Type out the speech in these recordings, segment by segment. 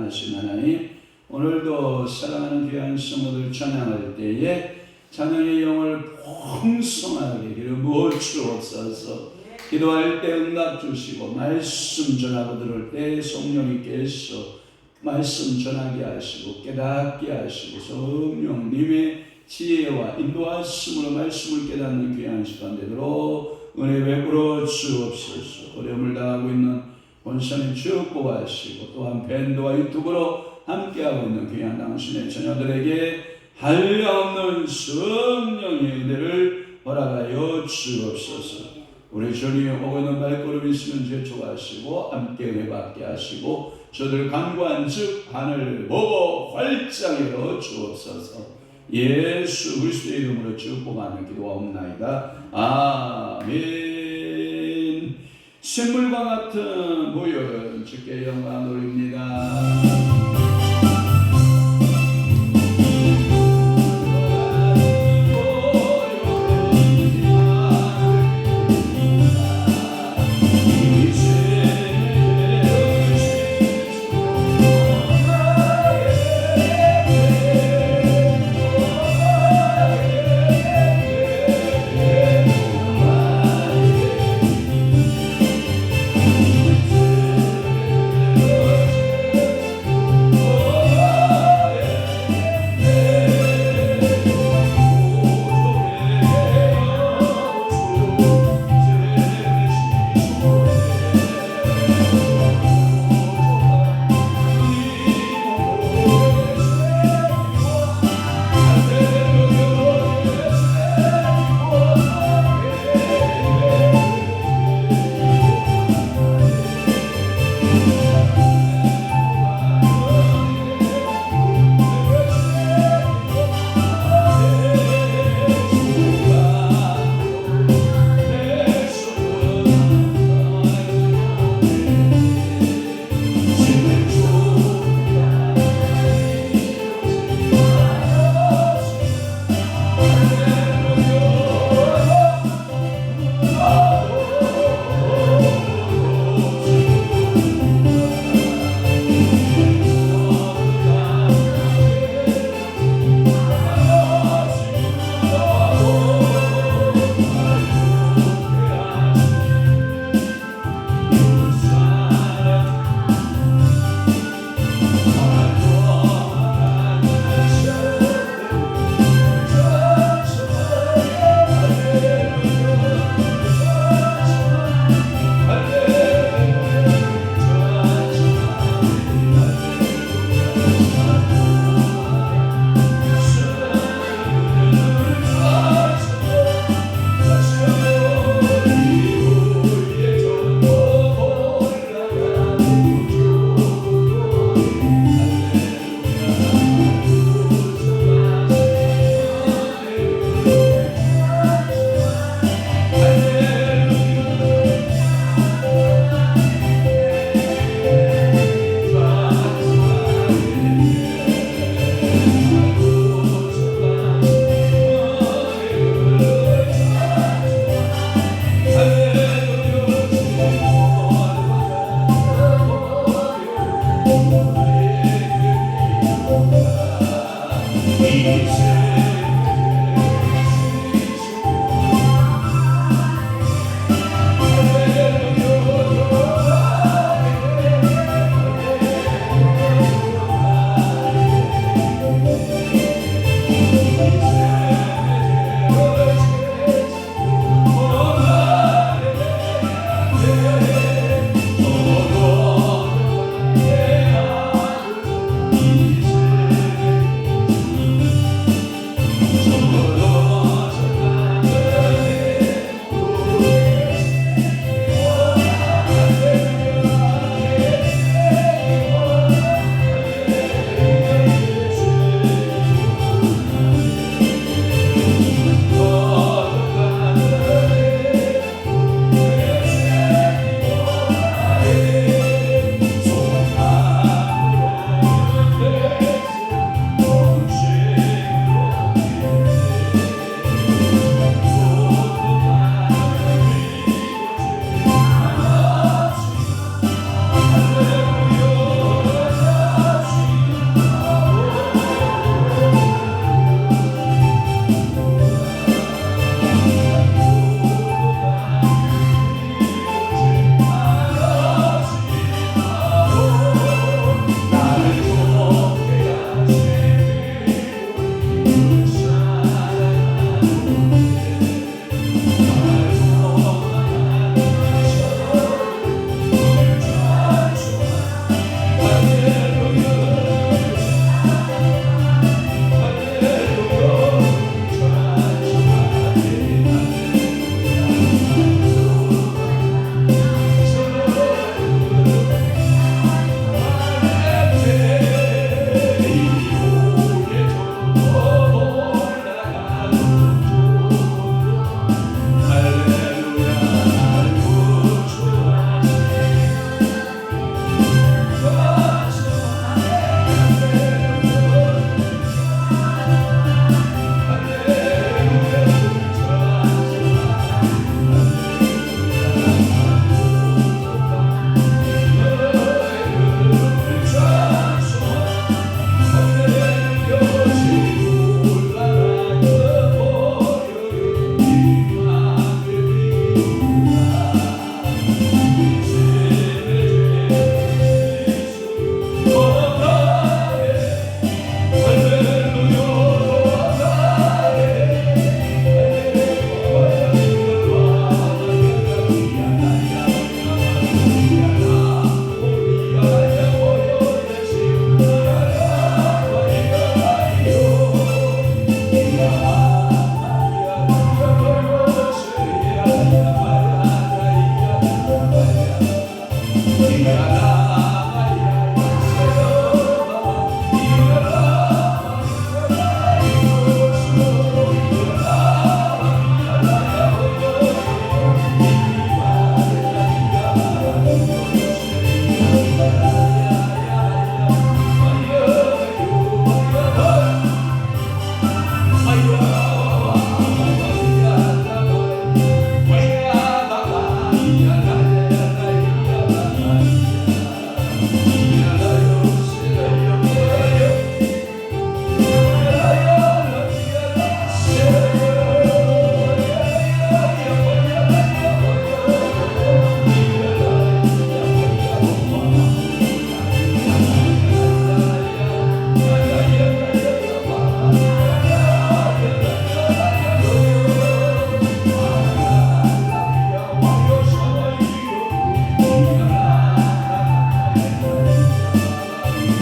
전능하신 하나님, 오늘도 사랑하는 귀한 성도들 찬양할 때에 찬양의 영을 풍성하게 기름 부어 주옵소서. 기도할 때 응답 주시고 말씀 전하고 들을 때 성령님께서 말씀 전하게 하시고 깨닫게 하시고 성령님의 지혜와 인도하심으로 말씀을 깨닫는 귀한 시간 되도록 은혜 베풀어 주옵소서. 어려움을 당하고 있는 본선을 축복하시고 또한 밴드와 유튜브로 함께하고 있는 귀한 당신의 자녀들에게 한량없는 성령의 은혜를 허락하여 주옵소서. 우리 주님 오고 있는 발걸음 있으면 제초하시고 함께 은혜 받게 하시고 저들 간구한 즉 하늘 보고 활짝 열어 주옵소서. 예수 그리스도의 이름으로 축복하는 기도하옵나이다. 아멘. 샘물과 같은 보혈은 주께 영광 돌립니다.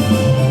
Yeah.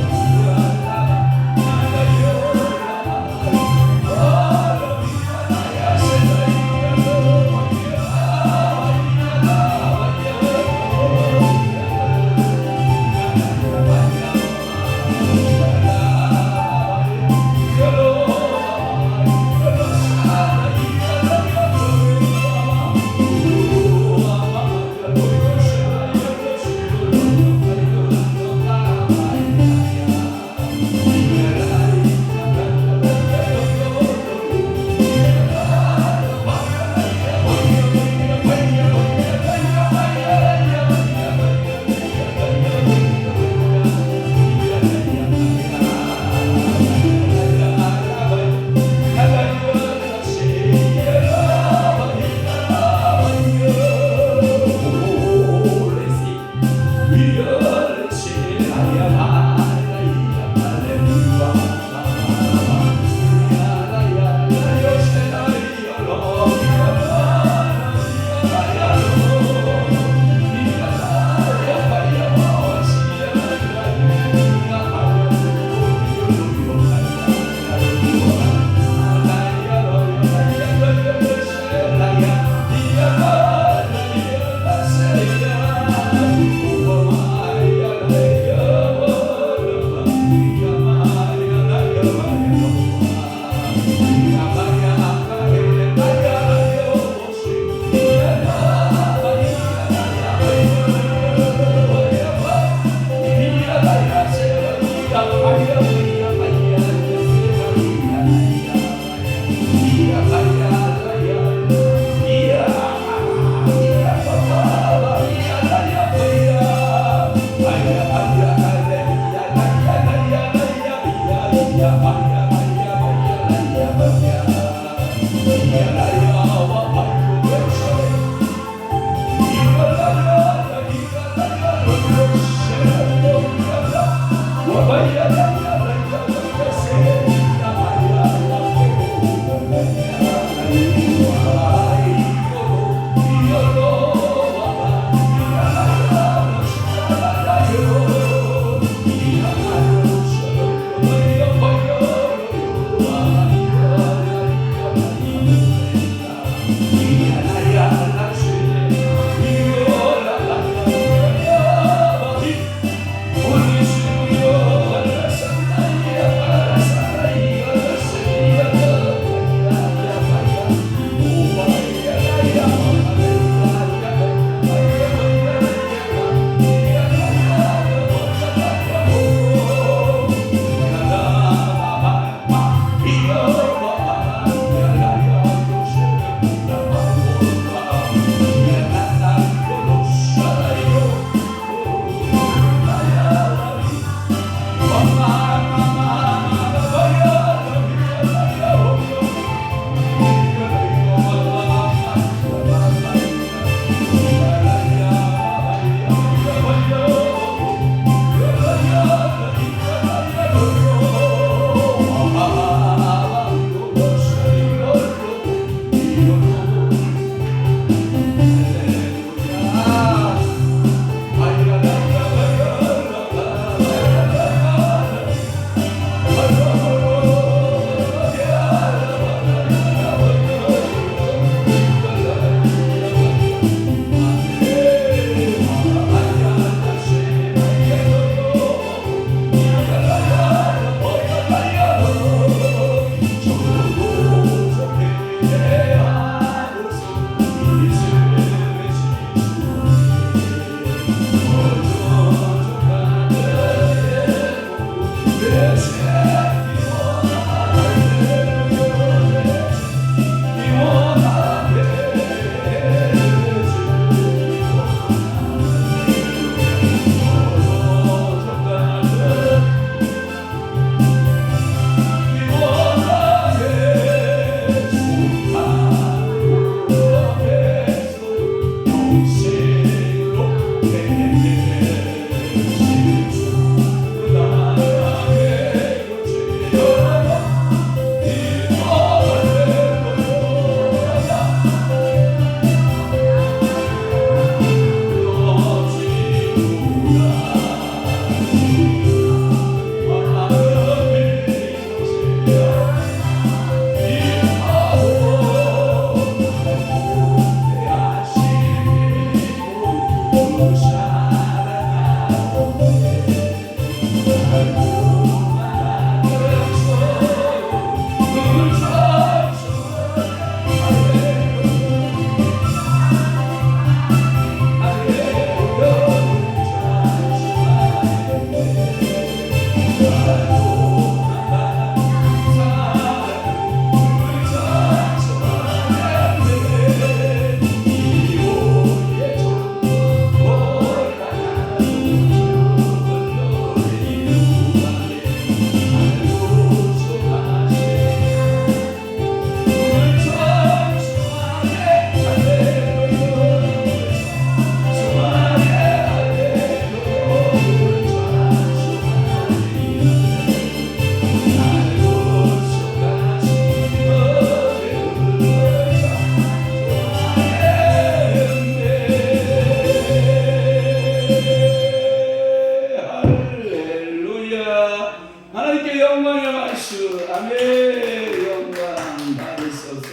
하나님께 영광의 말씀. 아멘. 영광 받으소서.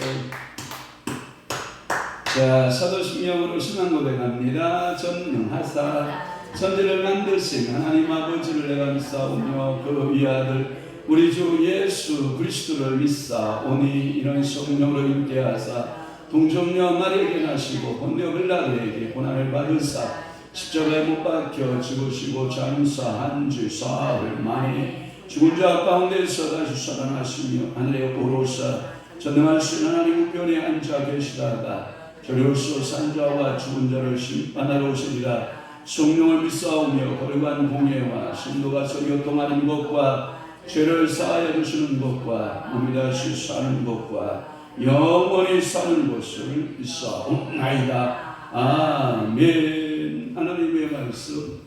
자, 사도신경으로 신앙 고백합니다. 전능하사 천지를 만드신 하나님 아버지를 내가 믿사오며 그 위아들 우리 주 예수 그리스도를 믿사오니 이런 성령으로 임재하사 동정녀 마리아에게 나시고 본디오 빌라도에게 고난을 받으사 십자가에 못 박혀 죽으시고 장사한 지 사흘 만에 죽은 자 가운데서 다시 살아나시며 하늘에 오르사 전능하신 하나님 우편에 앉아 계시다가 저리로서 산자와 죽은 자를 심판하러 오시리라. 성령을 믿사오며 거룩한 공예와 성도가 서로 교통하는 것과 죄를 사하여 주시는 것과 몸이 다시 사는 것과 영원히 사는 것을 믿사옵나이다. 아멘. 하나님의 말씀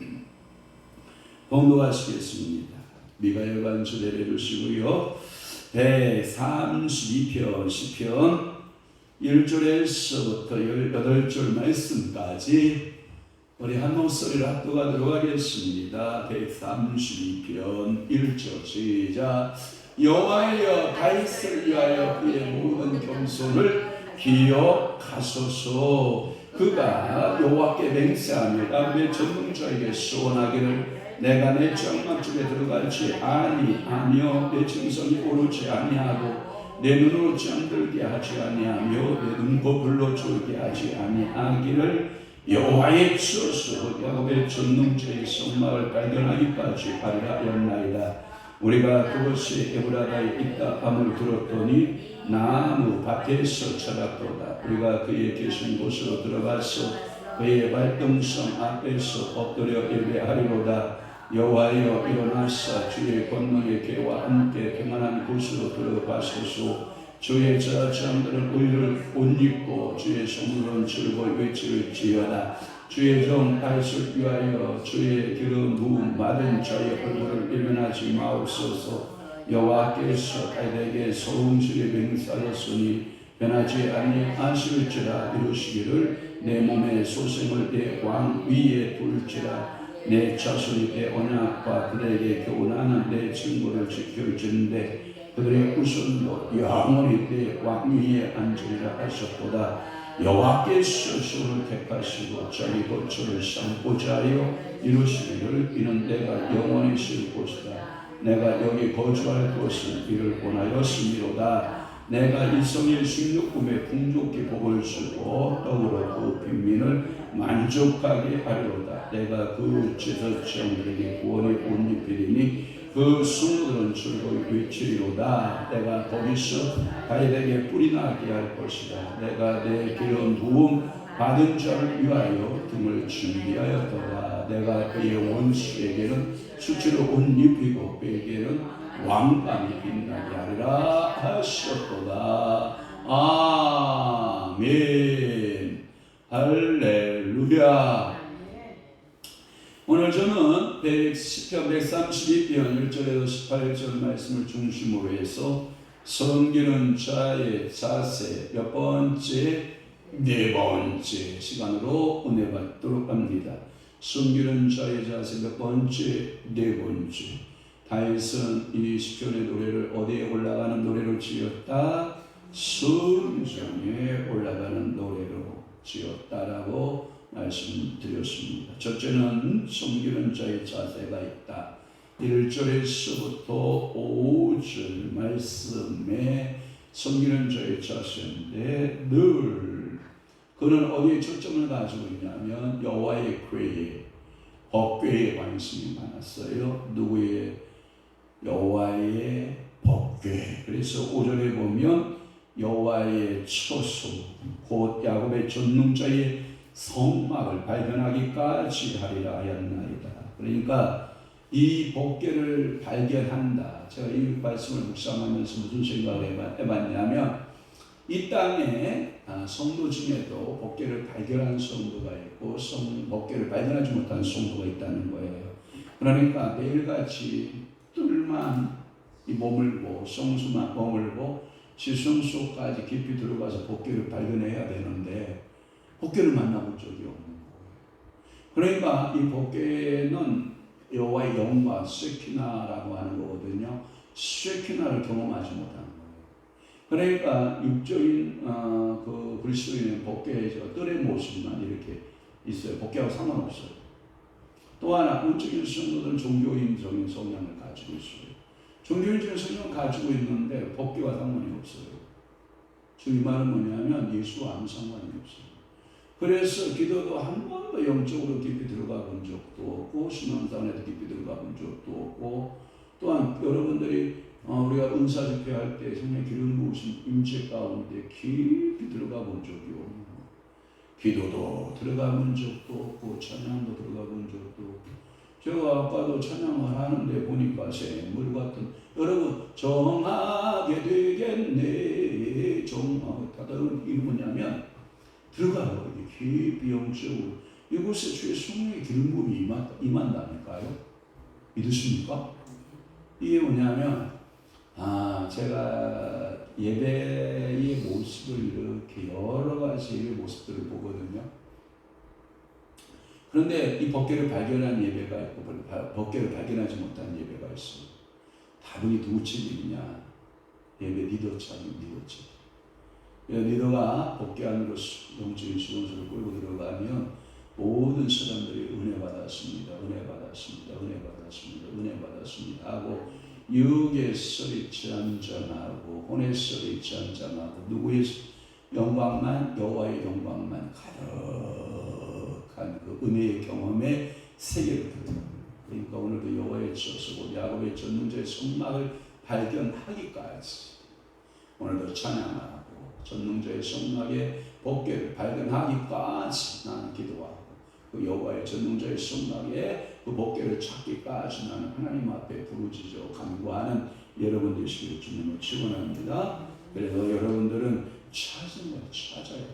봉독하시겠습니다. 미가엘 반주 내려주시고요. 132편 시편 1절에서부터 18절 말씀까지 우리 한 목소리로 합독하도록 하겠습니다. 132편 1절 시작. 여호와여 다윗을 위하여 그의 모든 겸손을 기억하소서. 그가 여호와께 맹세하며 다윗의 전능자에게 소원하기를 내가 내 장막 중에 들어갈지 아니하며 내 증성이 오르지 아니하고 내 눈으로 잠들게 하지 아니하며 내 눈곱을로 졸게 하지 아니하기를 여호와의 주소서 야곱의 전능자의 성막을 발견하기까지 하리라. 우리가 그것이 에브라다에 있다 함을 들었더니 나무 밭에서 찾았도다. 우리가 그의 계신 곳으로 들어가서 그의 발등성 앞에서 엎드려 예배하리로다. 여호와여 일어나사 주의 권능의 개와 함께 평안한 곳으로 들어가소서. 주의 자장들은 의를 옷 입고 주의 성물은 즐거이 외칠지어다. 주의 종 다윗을 위하여 주의 기름 부음 받은 자의 얼굴을 일면하지 마옵소서. 여호와께서 다윗에게 소음스레 맹세하셨으니 변하지 아니하실지라. 이루시기를 내 몸의 소생을 내 왕 위에 둘지라. 내 자손이 내 언약과 그들에게 교훈하는 내 증거를 지킬진대 그들의 우선도 영원히 내 왕 위에 앉으리라 하셨도다. 여호와께서 시온을 택하시고 자기 거처를 삼고자 하여 이루시기를 이는 내가 영원히 쉴 곳이다. 내가 여기 거주할 것을 이를 원하였음이로다. 내가 이스라엘 16꿈에 풍족히 복을 주고 떡으로 그 빈민을 만족하게 하리로다. 내가 그 제사장들에게 구원의 옷 입히리니 그 성도들은 즐거이 외치리로다. 내가 거기서 다윗에게 뿔이 나게 할 것이다. 내가 내 기름 부음 받은 자를 위하여 등을 준비하였도다. 내가 그의 원수에게는 수치로 옷 입히고 그에게는 왕관이 빛나게 하리라 하셨도다. 아멘. 할렐루야. 오늘 저는 시편 132편 1절에서 18절 말씀을 중심으로 해서 섬기는 자의 자세 몇 번째, 네 번째 시간으로 은혜 받도록 합니다. 섬기는 자의 자세 몇 번째, 네 번째. 다윗은 이 시편의 노래를 어디에 올라가는 노래로 지었다? 순정에 올라가는 노래로 지었다라고 말씀드렸습니다. 첫째는 섬기는 자의 자세가 있다. 1절에서부터 5절 말씀에 섬기는 자의 자세인데 늘 그는 어디에 초점을 가지고 있냐면 여호와의 궤에 법궤에 관심이 많았어요. 누구의 여호와의 법궤. 그래서 5절에 보면 여호와의 처소 곧 야곱의 전능자의 성막을 발견하기까지 하리라 하였나이다. 그러니까 이 법궤를 발견한다. 제가 이 말씀을 묵상하면서 무슨 생각을 해봤냐면 이 땅에 성도 중에도 법궤를 발견한 성도가 있고 법궤를 발견하지 못한 성도가 있다는 거예요. 그러니까 매일같이 뜰만 이 머물고 성수만 머물고 지성 속까지 깊이 들어가서 법궤를 발견해야 되는데 법궤를 만나본 적이 없는 거예요. 그러니까 이 법궤는 여호와의 영광 쉐키나라고 하는 거거든요. 쉐키나를 경험하지 못한 거예요. 그러니까 육적인 그 그리스도인의 법궤의 뜰의 모습만 이렇게 있어요. 법궤하고 상관없어요. 또 하나 본적인 성도들은 종교인적인 성향을 가지고 있어요. 종교인적인 성향을 가지고 있는데 법궤와 상관이 없어요. 즉 이 말은 뭐냐면 예수와 아무 상관이 없어요. 그래서 기도도 한 번도 영적으로 깊이 들어가 본 적도 없고 신앙생활에도 깊이 들어가 본 적도 없고 또한 여러분들이 우리가 은사 집회할 때 정말 기름 부으신 임재 가운데 깊이 들어가 본 적이 없고 기도도 들어가 본 적도 없고 찬양도 들어가 본 적도 없고 제가 아까도 찬양을 하는데 보니까 샘물 같은 여러분 정하게 되겠네 정하게 이게 뭐냐면 들어가요. 깊이 영적으로 이곳에 주의 성령의 기름 부음이 임한다니까요. 믿으십니까? 이게 뭐냐면 제가 예배의 모습을 이렇게 여러 가지 예배 모습들을 보거든요. 그런데 이 법궤를 발견한 예배가 있고 법궤를 발견하지 못한 예배가 있어요. 다분히 누구 책임이냐? 예배 리더 책임, 리더 책임. 리더가 법궤 안으로 영적인 수건소를 끌고 들어가면 모든 사람들이 은혜 받았습니다. 은혜 받았습니다. 은혜 받았습니다. 은혜 받았습니다. 하고 육의 소리치 한잔하고 혼의 소리치 한잔하고 누구의 영광만 여호와의 영광만 가득한 그 은혜의 경험에 세계로 들어갑니다. 그러니까 오늘도 여호와의 처소고 야곱의 전능자의 성막을 발견하기까지 오늘도 찬양하고 전능자의 성막의 법궤를 발견하기까지 나는 기도하고 그 여호와의 전능자의 성막의 그 법궤를 찾기까지 나는 하나님 앞에 부르짖어 간구하는 여러분 되시기를 주님을 축원합니다. 그래서 여러분들은 찾아야 돼요.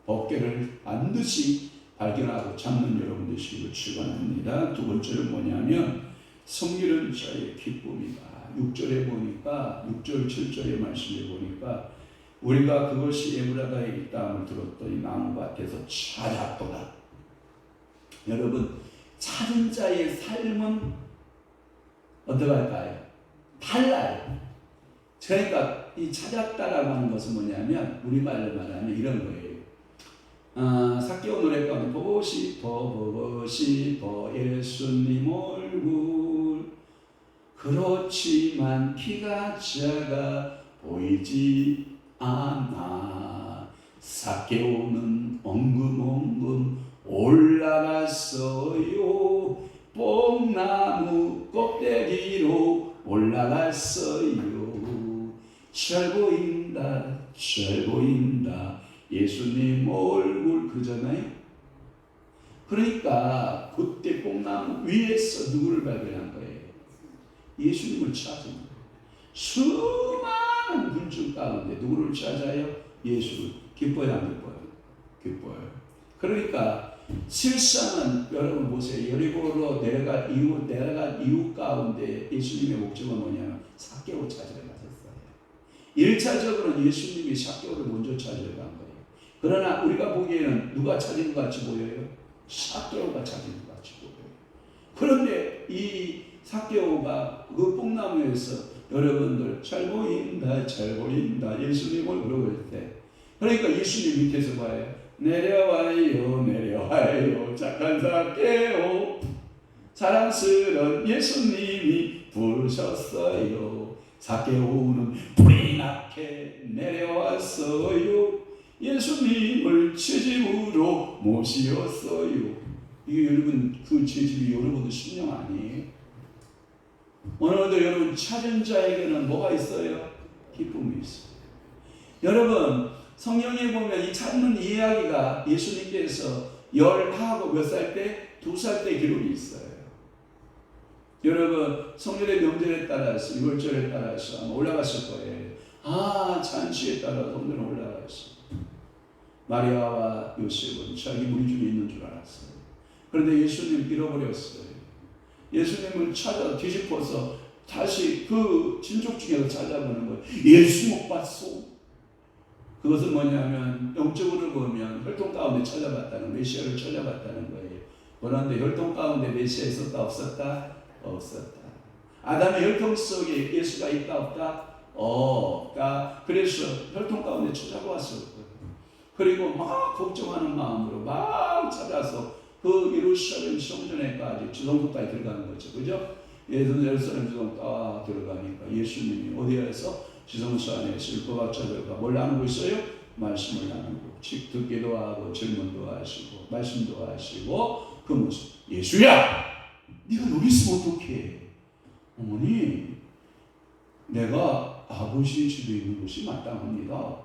법궤를 반드시 발견하고 찾는 여러분 되시기를 축원합니다. 두 번째는 뭐냐면 섬기는 자의 기쁨이다. 6절에 보니까 6절 7절의 말씀에 보니까 우리가 그것이 에브라다에 있다함을 들었더니 나무밭에서 찾았도다. 여러분 찾은 자의 삶은 어떻게 할까요? 달라요. 그러니까 이 찾았다라고 하는 것은 뭐냐면 우리말로 말하면 이런 거예요. 삭개오 노래 가운데 보고 싶어 예수님 얼굴 그렇지만 키가 작아 보이지 않아. 삭개오는 엉금엉금 올라갔어요. 뽕나무 꼭대기로 올라갔어요. 잘 보인다 잘 보인다 예수님 얼굴 그러잖아요. 그러니까 그때 뽕나무 위에서 누구를 발견한 거예요? 예수님을 찾은 거예요. 수많은 군중 가운데 누구를 찾아요? 예수를. 기뻐요 안 기뻐요? 기뻐요. 그러니까 실상은 여러분 보세요. 여리고로 내려간 이유 가운데 예수님의 목적은 뭐냐면 삭개오 찾으러 가셨어요. 1차적으로는 예수님이 삭개오를 먼저 찾으러 간 거예요. 그러나 우리가 보기에는 누가 찾은 것 같이 보여요? 삭개오가 찾은 것 같이 보여요. 그런데 이 삭개오가 그 뽕나무에서 여러분들 잘 보인다 예수님을 부르고 때 그러니까 예수님 밑에서 봐요. 내려와요 착한 삭개오 사랑스러운 예수님이 부르셨어요. 삭개오는 불이 나게 내려왔어요. 예수님을 채집으로 모시었어요. 이게 여러분 그 채집이 여러분들 신령 아니에요? 오늘도 여러분 찾은 자에게는 뭐가 있어요? 기쁨이 있어요. 여러분 성경에 보면 이 찾는 이야기가 예수님께서 열하고 몇 살 때? 2살 때 기록이 있어요. 여러분 성년의 명절에 따라서 6월절에 따라서 아마 올라갔을 거예요. 잔치에 따라 성전에 올라갔어요. 마리아와 요셉은 자기 무리 중에 있는 줄 알았어요. 그런데 예수님 잃어버렸어요. 예수님을 찾아 뒤집어서 다시 그 친족 중에서 찾아보는 거예요. 예수 못 봤소? 그것은 뭐냐면 영적으로 보면 혈통 가운데 찾아봤다는, 메시아를 찾아봤다는 거예요. 그런데 혈통 가운데 메시아 있었다 없었다? 없었다. 아담의 혈통 속에 예수가 있다 없다? 없다. 그래서 혈통 가운데 찾아보았을 거예요. 그리고 막 걱정하는 마음으로 막 찾아서 그 예루살렘 성전에까지 지성소까지 들어가는 거죠. 그죠? 예루살렘 지성 딱 들어가니까 예수님이 어디에서 지성소 안에서 율법학 자들과 뭘 나누고 있어요? 말씀을 나누고 듣기도 하고 질문도 하시고 말씀도 하시고 그 모습. 예수야! 네가 여기 있으면 어떡해? 어머니, 내가 아버지 집에 있는 것이 마땅합니다.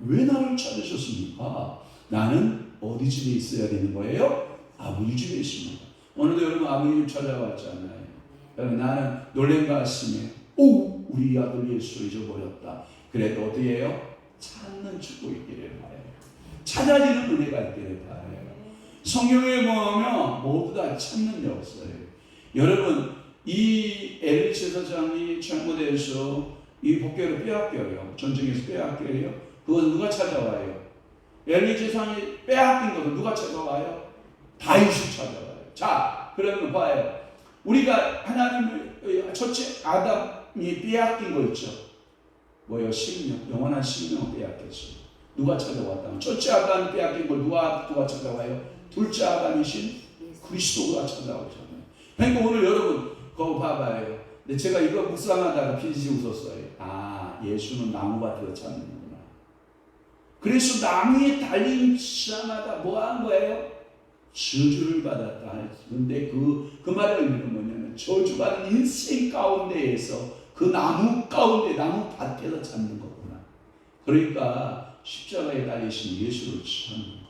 왜 나를 찾으셨습니까? 나는 어디 집에 있어야 되는 거예요? 아버지 집에 있습니다. 오늘도 여러분 아버지 집 찾아왔잖아요. 나는 놀란 가슴에 우리 아들 예수 잊어버렸다. 그래도 어떻게 해요? 찾는 축복이 있기를 바라요. 찾아지는 은혜가 있기를 바라요. 성경에 보면 모두 다 찾는 역사예요. 여러분 이 엘리 제사장이 잘못해서 이 복궤를 빼앗겨요. 전쟁에서 빼앗겨요. 그것은 누가 찾아와요? 엘리 제사장이 빼앗긴 것은 누가 찾아와요? 다윗이 찾아와요. 자, 그러면 봐요. 우리가 하나님을 첫째 아담이 빼앗긴 거 있죠. 뭐요? 생명, 영원한 생명을 빼앗겼어요. 누가 찾아왔다면 첫째 아담이 빼앗긴 걸 누가 찾아와요? 둘째 아담이신 그리스도가 찾아오잖아요. 그러니까 오늘 여러분 그거 봐봐요. 근데 제가 이거 묵상하다가 피지 웃었어요. 예수는 나무밭에서 찾는구나. 그래서 나무에 달린 자마다 뭐 한 거예요? 저주를 받았다. 근데 그 말의 의미는 뭐냐면 저주받은 인생 가운데에서 그 나무 가운데 나무 밭에서 찾는 거구나. 그러니까 십자가에 달리신 예수를 찾는 거예요.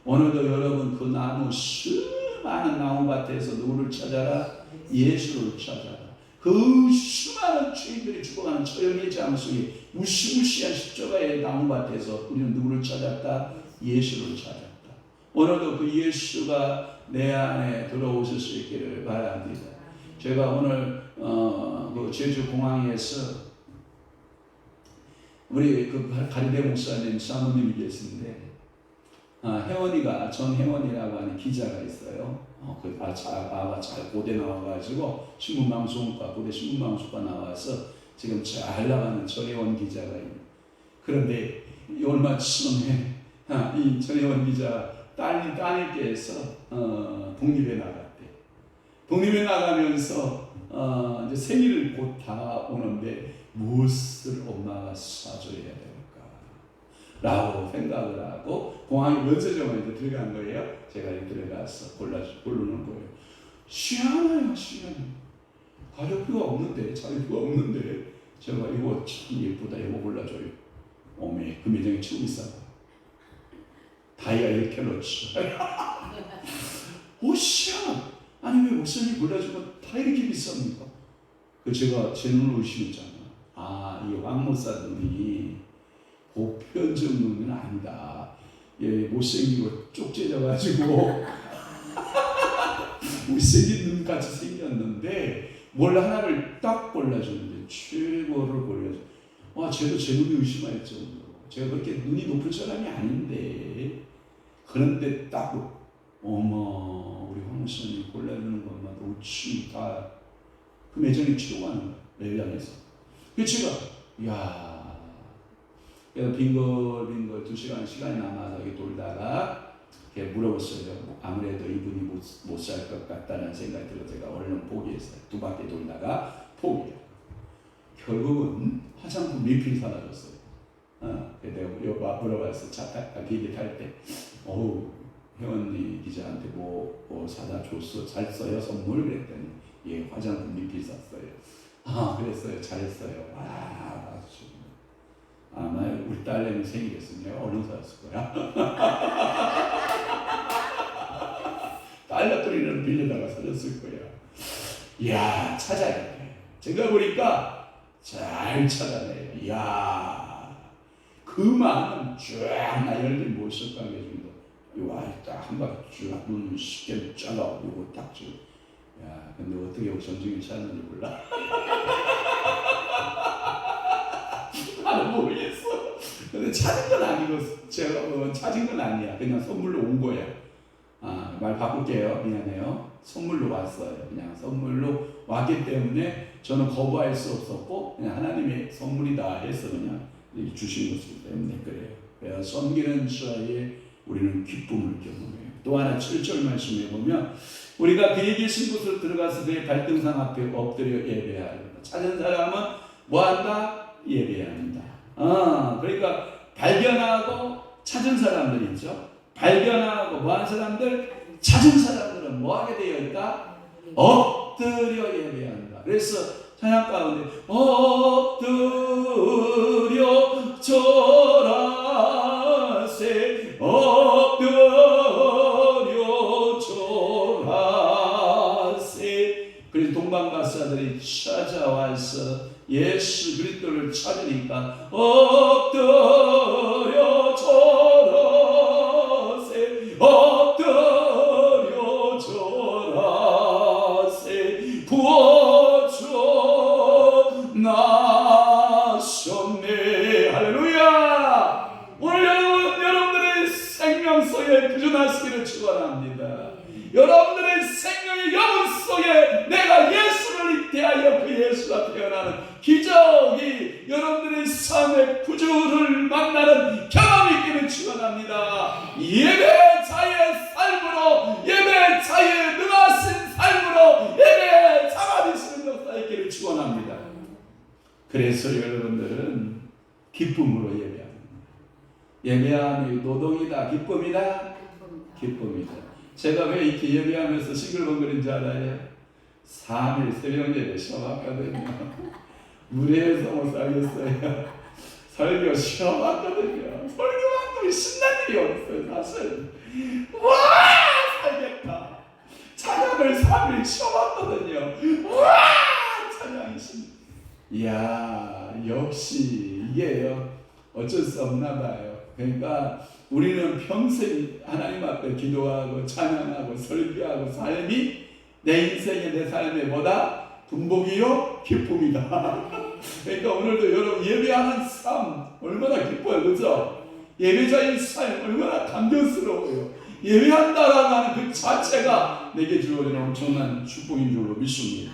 오늘도 여러분 그 나무 수많은 나무밭에서 누구를 찾아라? 예수를 찾아라. 그 수많은 죄인들이 죽어가는 처형의 장소에 무시무시한 십자가의 나무밭에서 우리는 누구를 찾았다? 예수를 찾았다. 오늘도 그 예수가 내 안에 들어오실 수 있기를 바랍니다. 제가 오늘 그 제주 공항에서 우리 그 가리대 목사님 사모님이 계신데 혜원이가 전 혜원이라고 하는 기자가 있어요. 잘 고대 나와가지고 신문방송과 고대 신문방송과 나와서 지금 잘 나가는 전혜원 기자가 있는. 그런데 얼마 전에 이 전혜원 기자 따님께서 독립에 나갔대. 독립에 나가면서 이제 생일을 곧 다가오는데 무엇을 엄마가 사줘야 될까? 라고 생각을 하고 공항에 면세점에 이제 들어간 거예요. 제가 들어가서 고르는 거예요. 시원해요, 시원해. 가격표가 없는데, 자격표가 없는데 제가 이거 참 예쁘다, 이거 골라줘요. 어메, 그 매장이 최고 비싸다. 다이아 1캐럿. 오시야! 아니 왜 목사님 골라주고 다 이렇게 비쌉니까? 그 제가 제 눈을 의심했잖아. 이 왕모사 눈이 보편적 눈은 아니다. 못생기고 쪽지져가지고 못생긴 눈같이 생겼는데 뭘 하나를 딱 골라주는데 최고를 골라줘. 쟤도 제 눈이 의심할 정도로. 제가 그렇게 눈이 높은 사람이 아닌데 그런데 딱 어머 우리 황 목사님 골라주는 것마다 우측이 다 그 매장에 치고 가는 거야. 매장에서. 그래서 제가 그래서 빙글빙글 2시간 시간이 남아서 여기 돌다가 이렇게 물어봤어요. 아무래도 이분이 못 살 것 같다는 생각이 들어서 제가 얼른 포기했어요. 2바퀴 돌다가 포기해요. 결국은 화장품 리필 사다 줬어요. 내가 물어봤어. 비행기 탈 때 혜원이 기자한테 뭐 사다 줬어. 잘 써요 선물? 그랬더니 예, 화장품이 비쌌어요. 아, 그랬어요. 잘했어요. 아마 우리 딸내미 생일이었으면 얼른 사왔을 거야. 달러거리를 빌려다가 사줬을 거야. 이야, 찾아야 돼. 제가 보니까 잘 찾아내요. 이야, 그 많은 쫙 나열된 모습 가게 정도. 와, 딱 한 바퀴 쭉 눈 쉽게 잘라. 이거 딱 쭉. 야, 근데 어떻게 정중히 찾는지 몰라. 나는 모르겠어. 근데 찾은 건 아니고, 제가 찾은 건 아니야. 그냥 선물로 온 거야. 아, 말 바꿀게요. 미안해요. 선물로 왔어요. 그냥 선물로 왔기 때문에 저는 거부할 수 없었고, 그냥 하나님의 선물이다 해서 그냥 주신 것이기 때문에 그래요. 그래서 섬기는 사이에 우리는 기쁨을 경험해요. 또 하나 7절 말씀에 보면 우리가 그의 계신 곳으로 들어가서 그의 발등상 앞에 엎드려 예배하리라. 찾은 사람은 뭐한다? 예배합니다. 그러니까 발견하고 찾은 사람들이 있죠. 발견하고 뭐한 사람들? 찾은 사람들은 뭐하게 되어 있다? 엎드려 예배한다. 그래서 찬양 가운데 엎드려 절하세 엎드려 절하세. 그래서 동방박사들이 찾아와서 예수 그리스도를 찾으니까 엎드려 절하세 엎드려 절하세 구원주 나셨네. 할렐루야. 오늘 여러분들의 생명속에 부전하시기를 축원합니다. 여러분들의 생명의 영혼 속에 내가 예수를 대하여 그 예수가 태어나는 기적이 여러분들의 삶의 구주를 만나는 경험이 있기를 축원합니다. 예배자의 삶으로 예배자의 능하신 삶으로 예배자가 되시는 역사 있기를 축원합니다. 그래서 여러분들은 기쁨으로 예배합니다. 예배함이 노동이다, 기쁨이다, 기쁨이다. 제가 왜 이렇게 예배하면서 싱글벙글인지 알아요? 3일 새벽 예배 쉬어왔거든요. 무대에서 못 살겠어요. 설교 쉬어왔거든요. 설교만큼 신난 일이 없어요, 사실. 와, 살겠다. 찬양을 3일 쉬어왔거든요. 와, 찬양이 이야, 역시 이게요, 어쩔 수 없나 봐요. 그러니까 우리는 평생 하나님 앞에 기도하고 찬양하고 설교하고 삶이 내 인생의 내 삶의 뭐다? 분복이요? 기쁨이다. 그러니까 오늘도 여러분 예배하는 삶 얼마나 기뻐요, 그죠? 예배자의 삶 얼마나 감격스러워요. 예배한다라고 하는 그 자체가 내게 주어진 엄청난 축복인 줄로 믿습니다.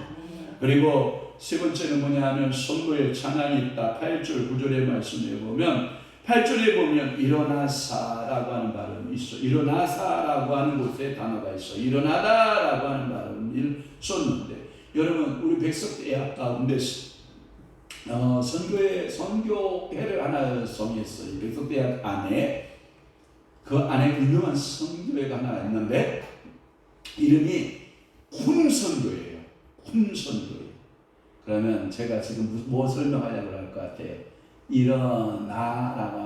그리고 세 번째는 뭐냐 하면 선거에 찬양이 있다. 8절 9절의 말씀에 보면 8절에 보면 일어나사라고 하는 발음이 있어. 일어나사라고 하는 곳에 단어가 있어. 일어나다라고 하는 발음을 썼는데 여러분 우리 백석대학 가운데 선교회를 하나 성했어요. 백석대학 안에 그 안에 유명한 선교회가 하나 있는데 이름이 쿰선교회예요. 쿰선교회. 그러면 제가 지금 뭐 설명하려고 할 것 같아요. 일어나라고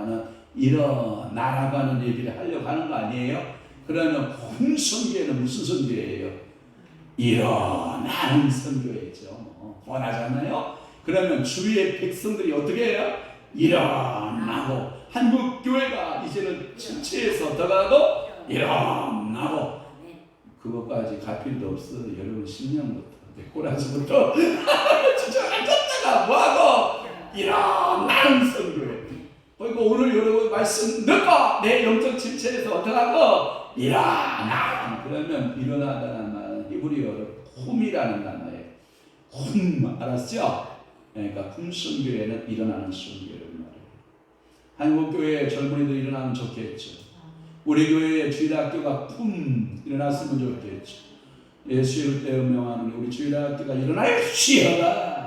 하는 얘기를 하려고 하는 거 아니에요? 그러면 쿰선교회는 무슨 선교회예요? 일어나는 선교회죠. 원하잖아요. 그러면 주위의 백성들이 어떻게 해요? 일어나고 한국 교회가 이제는 전체에서 들어가고 일어나고 그것까지 갈 필요도 없어. 여러분 10년부터 꼬라지부터 진짜 앉았다가 뭐하고 일어나는 선교회. 그리고 오늘 여러분 말씀 듣고 내 영적 침체에서 어떡하고 일어나. 그러면 일어나다는 말은 히브리어로 쿰이라는 단어예요. 쿰 알았죠? 그러니까 쿰 선교회는 일어나는 선교회를 말해요. 한국 교회 젊은이들 일어나면 좋겠죠. 우리 교회의 주일학교가 쿰 일어났으면 좋겠죠. 예수를 때문에 우리 주일학교가 일어나시어라.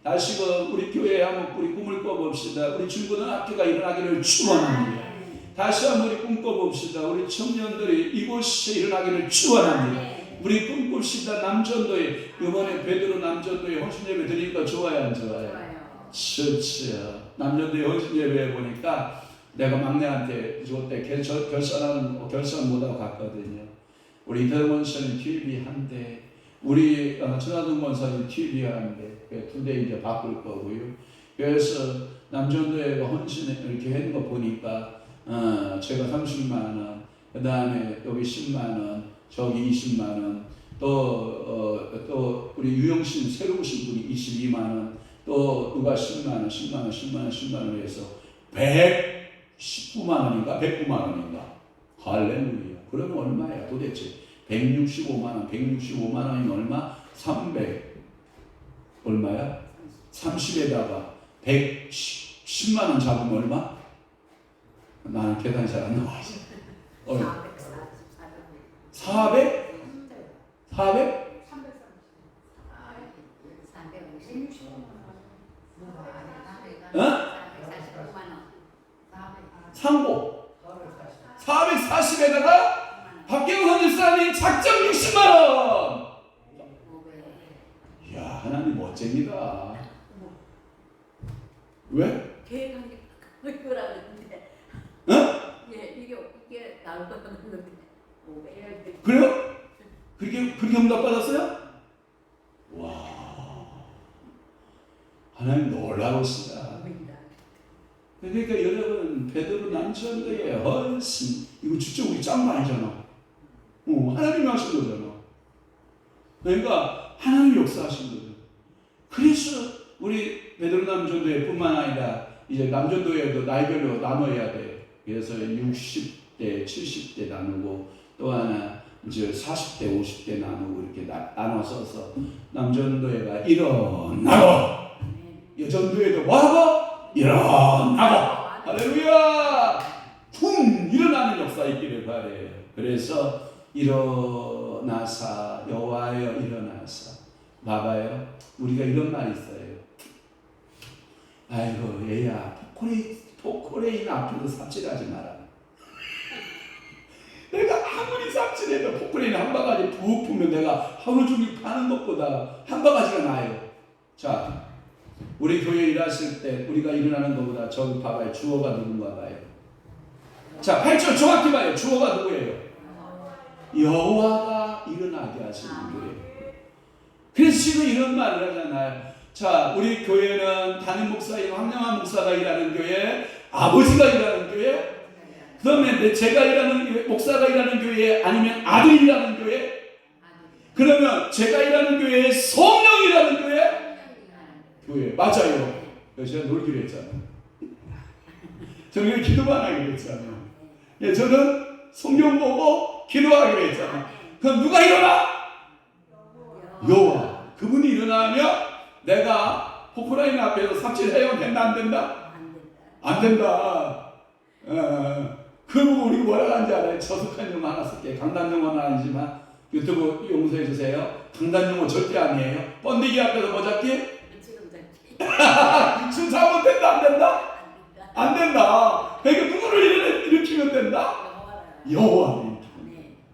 다시금 우리 교회에 한번 우리 꿈을 꿔봅시다. 우리 중고등학교가 일어나기를 축원합니다. 다시 한번 우리 꿈꿔봅시다. 우리 청년들이 이곳에 일어나기를 축원합니다. 우리 꿈꿉시다. 남전도에 이번에 베드로 남전도에 헌신예배 드리니까 좋아요, 안 좋아요? 좋죠. 남전도에 헌신예배 보니까 내가 막내한테 그때 결산 못하고 갔거든요. 우리 이태원 선생님 TV 한 대, 우리 천하동 권사님 TV 한 대, 2대 이제 바꿀 거고요. 그래서 남전도에 헌신 이렇게 하는 거 보니까 제가 30만 원, 그 다음에 여기 10만 원, 저기 20만 원, 또 우리 유영신 새로 오신 분이 22만 원, 또 누가 10만 원, 10만 원, 10만 원, 10만 원 해서 119만 원인가 109만 원인가. 할렐루야. 그러면 얼마야 도대체? 165만 원, 165만 원이면 얼마? 300 얼마야? 30에다가 110만 원 잡으면 얼마? 나는 계산이 잘 안 나와. 400? 400? 상고 440에다가 박경선 집사님 작정 60만원. 이야, 하나님 멋집니다. 왜? 계획한 게 그거라는데. 예, 이게 나올 것 같는데. 그래요? 그렇게 응답 받았어요? 와, 하나님 놀라우시다. 그러니까 여러분, 베드로 남전도에 헌신, 이거 진짜 우리 짠 거 아니잖아. 하나님이 하신 거잖아. 그러니까 하나님이 역사하신 거죠. 그래서 우리 베드로 남전도에 뿐만 아니라 이제 남전도에도 나이별로 나눠야 돼. 그래서 60대, 70대 나누고 또 하나 이제 40대, 50대 나누고 이렇게 나눠서 남전도회가 일어나고 여전도회도 뭐하고 일어나고 할렐루야 쿵 일어나는 역사 있기를 바래요. 그래서 일어나사 여호와여 일어나사. 봐봐요. 우리가 이런 말이 있어요. 아이고 얘야 포코레인 앞에서 삽질하지 마라. 내가 아무리 삽질해도 포크레인 한 바가지 푹 풀면 내가 하루 종일 파는 것보다 한 바가지가 나아요. 자, 우리 교회 일하실 때 우리가 일어나는 것보다 저기 봐봐요. 주어가 누군가 봐요. 자, 8절 정확히 봐요. 주어가 누구예요? 여호와가 일어나게 하시는 거예요. 그래서 지금 이런 말을 하잖아요. 자, 우리 교회는 담임 목사인 황영환 목사가 일하는 교회, 아버지가 일하는 교회, 그 다음에 제가 일하는 교회, 목사가 일하는 교회, 아니면 아들이 일하는 교회? 그러면 제가 일하는 교회에 성령이 일하는 교회? 교회. 맞아요. 제가 놀기로 했잖아요. 저는 기도만 하기로 했잖아요. 예, 저는 성경 보고 기도하기로 했잖아요. 그럼 누가 일어나? 여호와. 그분이 일어나면 내가 포크라인 앞에서 삽질해요. 된다 안 된다? 안 된다. 그러고 우리 뭐라고 하는지 알아요? 저속한 용어 하나 쓸게요. 강단 용어는 아니지만 유튜브 용서해 주세요. 강단 용어 절대 아니에요. 번데기 앞에서 뭐 잡기? 지금 잘못된다 안 된다? 안 된다. 그러니까 누구를 일으키면 된다? 여호와를.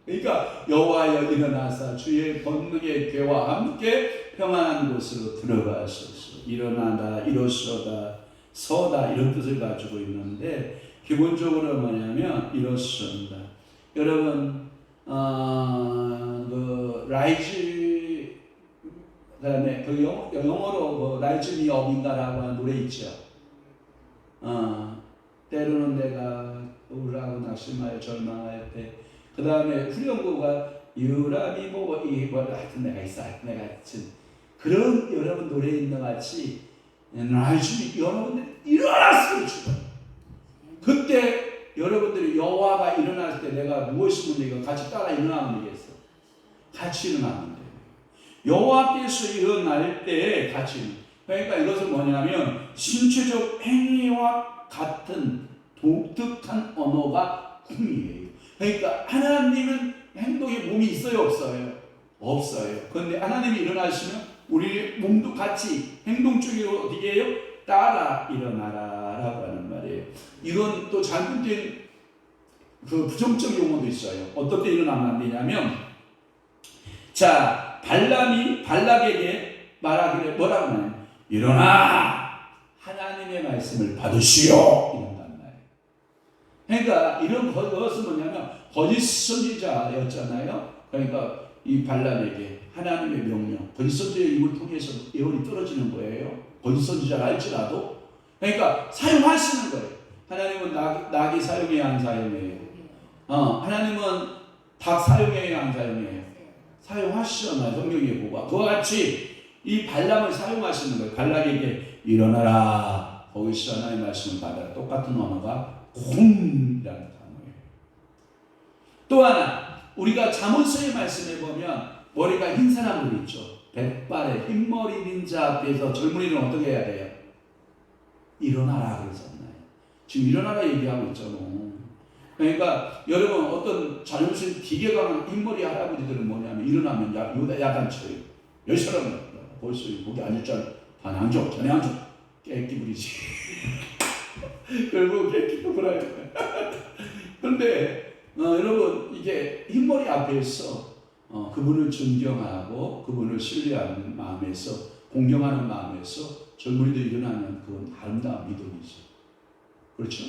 그러니까 여호와여 일어나사 주의 권능의 괴와 함께 평안한 곳으로 들어가소서. 일어나다, 일어서다, 서다 이런 뜻을 가지고 있는데 기본적으로 뭐냐면 이렇습니다. 여러분 그 라이즈 그다음에 그 영어로 그 라이즈 미 업인가라고 하는 노래 있죠. 때로는 내가 우울하고 낙심하여 절망할 때 그 다음에 후렴구가 유라비 보고 이걸 하여튼 내가 있어 내가 하여튼 그런 여러분 노래 있는 것 같이 라이즈 여러분들 일어났으면 좋겠어요. 그때 여러분들이 여호와가 일어날 때 내가 무엇이 문제가 같이 따라 일어나면 되겠어. 같이 일어나면 돼요. 여호와께서 일어날 때 같이. 그러니까 이것은 뭐냐면 신체적 행위와 같은 독특한 언어가 꿈이에요. 그러니까 하나님은 행동에 몸이 있어요, 없어요? 없어요. 그런데 하나님이 일어나시면 우리 몸도 같이 행동 중에 어디에요? 따라 일어나라라고 하는 말이에요. 이건 또 잘못된 그 부정적 용어도 있어요. 어떤 때 일어나면 안 되냐면 자, 발람이 발락에게 말하기를 뭐라고 하냐면 일어나 하나님의 말씀을 받으시오 이런단 말이에요. 그러니까 이런 것은 뭐냐면 거짓 선지자였잖아요. 그러니까 이 발람에게 하나님의 명령, 거짓 선지자의 입을 통해서 예언이 떨어지는 거예요. 거짓 선지자를 할지라도. 그러니까 사용하시는 거예요. 하나님은 낙이 사용해야 안 사용해요. 하나님은 닭 사용해야 안 사용해요. 사용하시잖아요. 성경에 보고 그와 같이 이 발람을 사용하시는 거예요. 발락에게 일어나라. 거기서 하나님의 말씀을 받아라. 똑같은 언어가 홈이라는 단어예요. 또 하나 우리가 잠언서의 말씀에 보면 머리가 흰 사람들 있죠. 백발의 흰머리 빈 자 앞에서 젊은이는 어떻게 해야 돼요? 일어나라 그러잖아요. 지금 일어나라 얘기하고 있잖아. 그러니까 여러분 어떤 자존심 되게 강한 흰머리 할아버지들은 뭐냐면 일어나면 야단 쳐요. 열 사람 벌써 거기 앉을 줄 반항적 전향적 깨끼 부리지. 결국 깨끼 부려요. 그런데 여러분 이게 흰머리 앞에서 그분을 존경하고 그분을 신뢰하는 마음에서 공경하는 마음에서 젊은이들이 일어나면 그건 아름다운 믿음이죠. 그렇죠?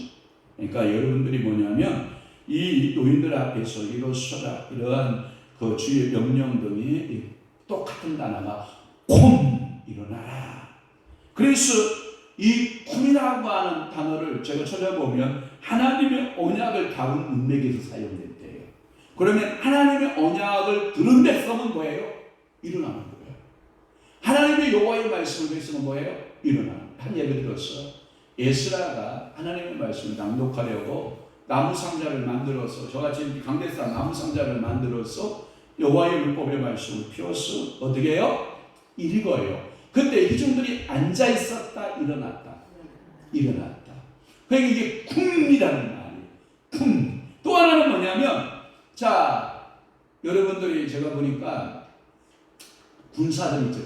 그러니까 여러분들이 뭐냐면 이 노인들 앞에서 일어서라 이러한 그 주의 명령 등이 똑같은 단어가 콤 일어나라. 그래서 이 콤이라고 하는 단어를 제가 찾아보면 하나님의 언약을 다룬 문맥에서 사용됐대요. 그러면 하나님의 언약을 들은 백성은 뭐예요? 일어나는 거예요. 하나님의 여호와의 말씀을 백성은 뭐예요? 일어나는 거예요. 한 예를 들어서 에스라가 하나님의 말씀을 낭독하려고 나무 상자를 만들어서 저같이 강대상 나무 상자를 만들어서 여호와의 율법의 말씀을 펴서 어떻게 해요? 읽어요. 그때 이중들이 앉아 있었다 일어났다. 그러니까 이게 쿰이라는 말이에요. 쿰. 또 하나는 뭐냐면 자 여러분들이 제가 보니까 군사들 있죠.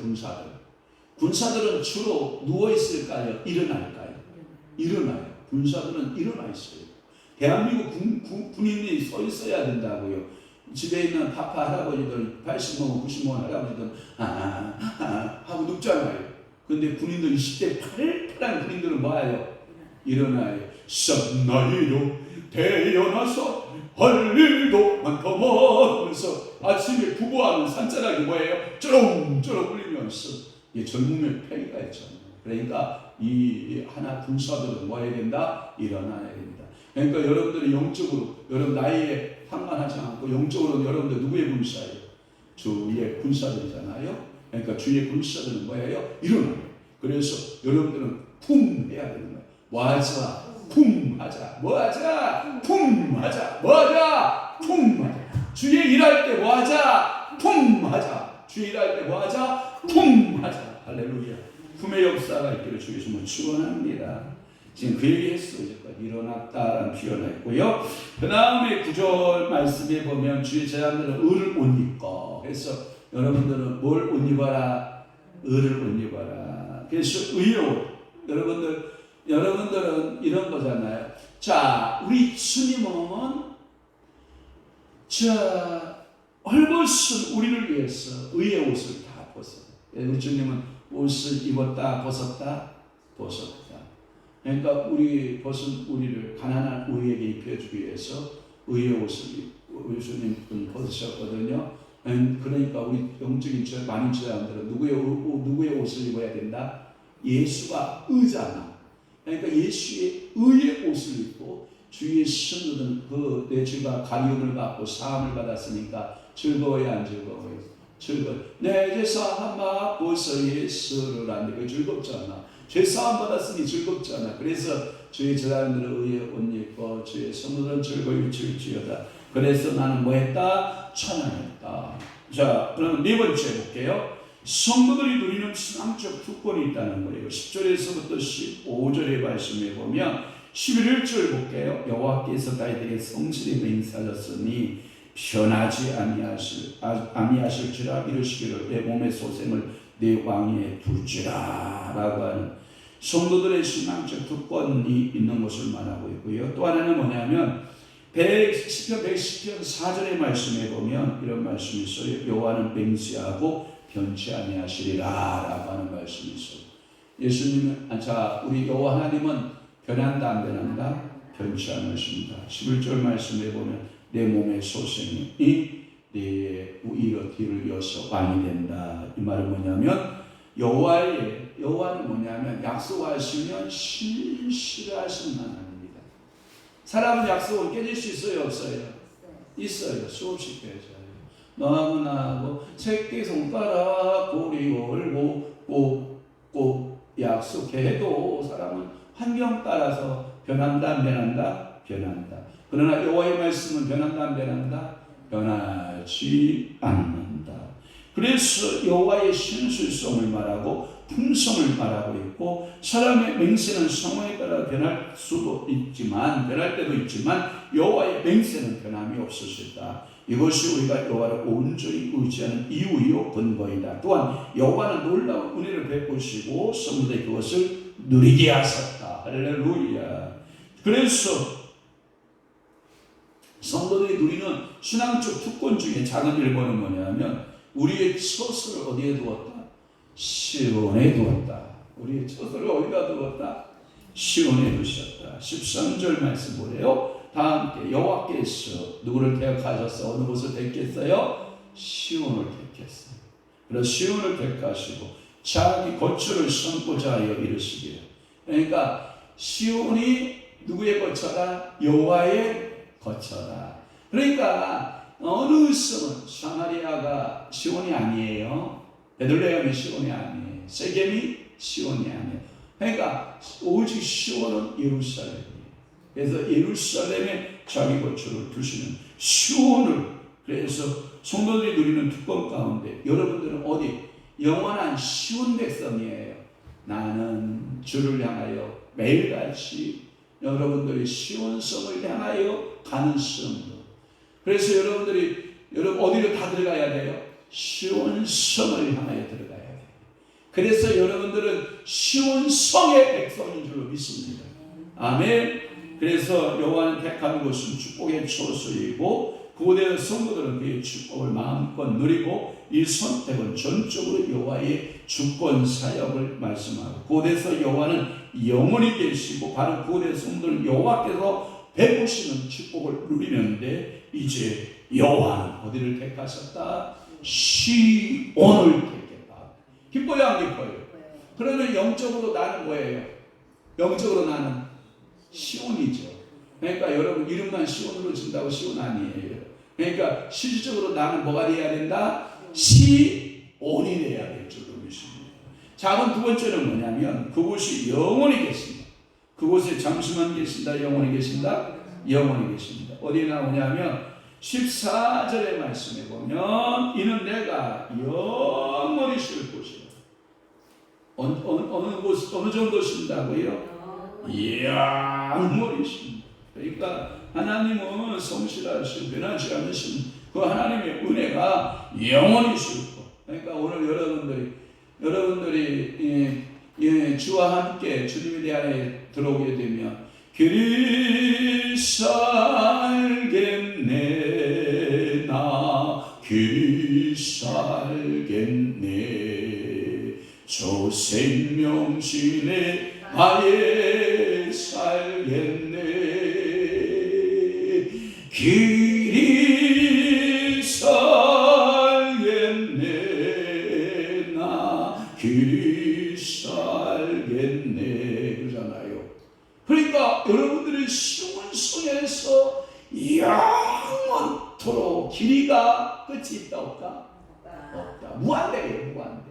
군사들은 주로 누워 있을까요? 일어날까요? 일어나요. 군사들은 일어나 있어요. 대한민국 군인이 서 있어야 된다고요. 집에 있는 파파 할아버지들 80모 90모 할아버지들 하고 눕잖아요. 근데 군인들 20대 팔팔한 군인들은 뭐예요? 일어나요. 썸나이로 태어나서 할 일도 많더만 하면서 아침에 부부하는 산자락이 뭐예요? 쩌렁쩌렁 울리면서 젊음의 패기가 있잖아요. 그러니까 이 하나 군사들은 뭐 해야 된다? 일어나야 된다. 그러니까 여러분들이 영적으로 여러분 나이에 상관하지 않고 영적으로 여러분들 누구의 군사예요? 주의 군사들이잖아요. 그러니까 주의 군사들은 뭐예요? 일어나요. 그래서 여러분들은 쿵 해야 되는 거예요. 뭐하자? 쿵 하자. 뭐하자? 쿵 하자. 뭐하자? 쿵 하자. 주의 일할 때 뭐하자? 쿵 하자. 주의 일할 때 뭐하자? 쿵 하자. 할렐루야. 품의 역사가 있기를 주께서 축원합니다. 지금 그 얘기 했어요. 일어났다라는 표현을 했고요. 그 다음에 9절 말씀에 보면 주의 제자들은 을을 옷 입고 그래서 여러분들은 뭘 옷 입어라? 을을 옷 입어라. 그래서 의의 옷. 여러분들은 이런 거잖아요. 자, 우리 주님은 헐벗은 우리를 위해서 의의 옷을 다 벗어요. 우리 주님은 옷을 입었다 벗었다. 그러니까 우리 벗은 우리를 가난한 우리에게 입혀주기 위해서 의의 옷을 우리 주님은 벗으셨거든요. 그러니까 우리 영적인 많은 제자들은 누구의 옷을 입어야 된다? 예수가 의잖아. 그러니까 예수의 의의 옷을 입고 주의 신으로는 그 내 죄가 가리움을 받고 사함을 받았으니까 즐거워야 안 즐거워요? 즐거워. 내 죄사함 받고서 예수를 안되고 즐겁잖아. 죄사함 받았으니 즐겁잖아. 그래서 주의 제자들은 의의 옷 입고 주의 성도들은 즐거이 칠지어다. 그래서 나는 뭐 했다? 찬양했다. 자, 그럼 네 번째 볼게요. 성도들이 누리는 신앙적 특권이 있다는 거예요. 10절에서부터 15절의 말씀에 보면 11절 볼게요. 여호와께서 다윗에게 성실히 맹세하셨으니 변하지 아니하실지라 이르시기를 내 몸의 소생을 내 왕위에 둘지라 라고 하는 성도들의 신앙적 특권이 있는 것을 말하고 있고요. 또 하나는 뭐냐면 시편 110편 4절의 말씀에 보면 이런 말씀이 있어요. 여호와는 맹세하고 변치 아니하시리라 라고 하는 말씀이 있어요. 예수님은 우리 여호와 하나님은 변한다 안 변한다? 변치 않으십니다. 11절 말씀에 보면 내 몸의 소생이 내 우리로 뒤를 이어서 왕이 된다. 이 말은 뭐냐면 여호와는 뭐냐면 약속하시면 신실하신 하나님입니다. 사람은 약속을 깨질 수 있어요, 없어요? 있어요. 수없이 깨져요. 너하고 나하고 새끼손가락 고리 걸고 꼭 약속해도 사람은 환경 따라서 변한다 안 변한다? 변한다. 그러나 여호와의 말씀은 변한다 안 변한다? 변하지 않는다. 그래서 여호와의 신실성을 말하고 품성을 말하고 있고 사람의 맹세는 상황에 따라 변할 수도 있지만 변할 때도 있지만 여호와의 맹세는 변함이 없으시다. 이것이 우리가 여호와를 온전히 의지하는 이유요 근거이다. 또한 여호와는 놀라운 은혜를 베푸시고 성도들이 그것을 누리게 하셨다. 할렐루야. 그래서 성도들이 누리는 신앙적 특권 중에 작은 일본은 뭐냐면 우리의 처소를 어디에 두었다? 시온에 두었다. 우리의 처소를 어디다 두었다? 시온에 두셨다. 13절 말씀 보래요. 다 함께 여호와께서 누구를 택하셔서 어느 곳을 택했어요? 시온을 택했어요. 그래서 시온을 택하시고 자기 거처를 삼고자 하여 이르시기를. 그러니까 시온이 누구의 거처다? 여호와의 거처다. 그러니까 어느 성은 사마리아가 시온이 아니에요. 베들레헴이 시온이 아니에요. 세겜이 시온이 아니에요. 그러니까 오직 시온은 예루살렘이에요. 그래서 예루살렘에 자기 거처를 두시는 시온을 그래서 성도들이 누리는 특권 가운데 여러분들은 어디? 영원한 시온 백성이에요. 나는 주를 향하여 매일같이 여러분들이 시온성을 향하여 가는 성도. 그래서 여러분들이 어디로 다 들어가야 돼요? 시온성을 향하여 들어가야 돼요. 그래서 여러분들은 시온성의 백성인 줄로 믿습니다. 아멘. 그래서 여호와는 택하는 것은 축복의 처소이고 그곳의 성도들은 그의 축복을 마음껏 누리고 이 선택은 전적으로 여호와의 주권 사역을 말씀하고 그곳에서 여호와는 영원히 계시고 바로 그곳의 성도들은 여호와께서 베푸시는 축복을 누리는데 이제 여호와는 어디를 택하셨다? 시온을 택했다. 기뻐요 안 기뻐요? 그러면 영적으로 나는 뭐예요? 영적으로 나는 시온이죠. 그러니까 여러분 이름만 시온으로 준다고 시온 아니에요. 그러니까 실질적으로 나는 뭐가 돼야 된다? 시온이 돼야 될 줄로 믿습니다. 작은 두 번째는 뭐냐면 그곳이 영원히 계신다. 그곳에 잠시만 계신다. 영원히 계신다. 영원히 계십니다. 어디에 나오냐면 14절의 말씀에 보면 이는 내가 영원히 쉴 곳이다. 어느 정도 쉰다고요? 영원히 쉰다. 그러니까 하나님은 성실하시고 변하지 않으신 그 하나님의 은혜가 영원히 쉴 것. 그러니까 오늘 여러분들이 주와 함께 주님에 대하여 들어오게 되면 길이 살겠네 나 길이 살겠네 저 생명신의 아예 살겠네 길이 살겠네 나 길이 살겠네 그러잖아요. 그러니까 여러분들의 시온성에서 영원토록 길이가 끝이 있다 없다? 없다. 무한대예요. 무한대.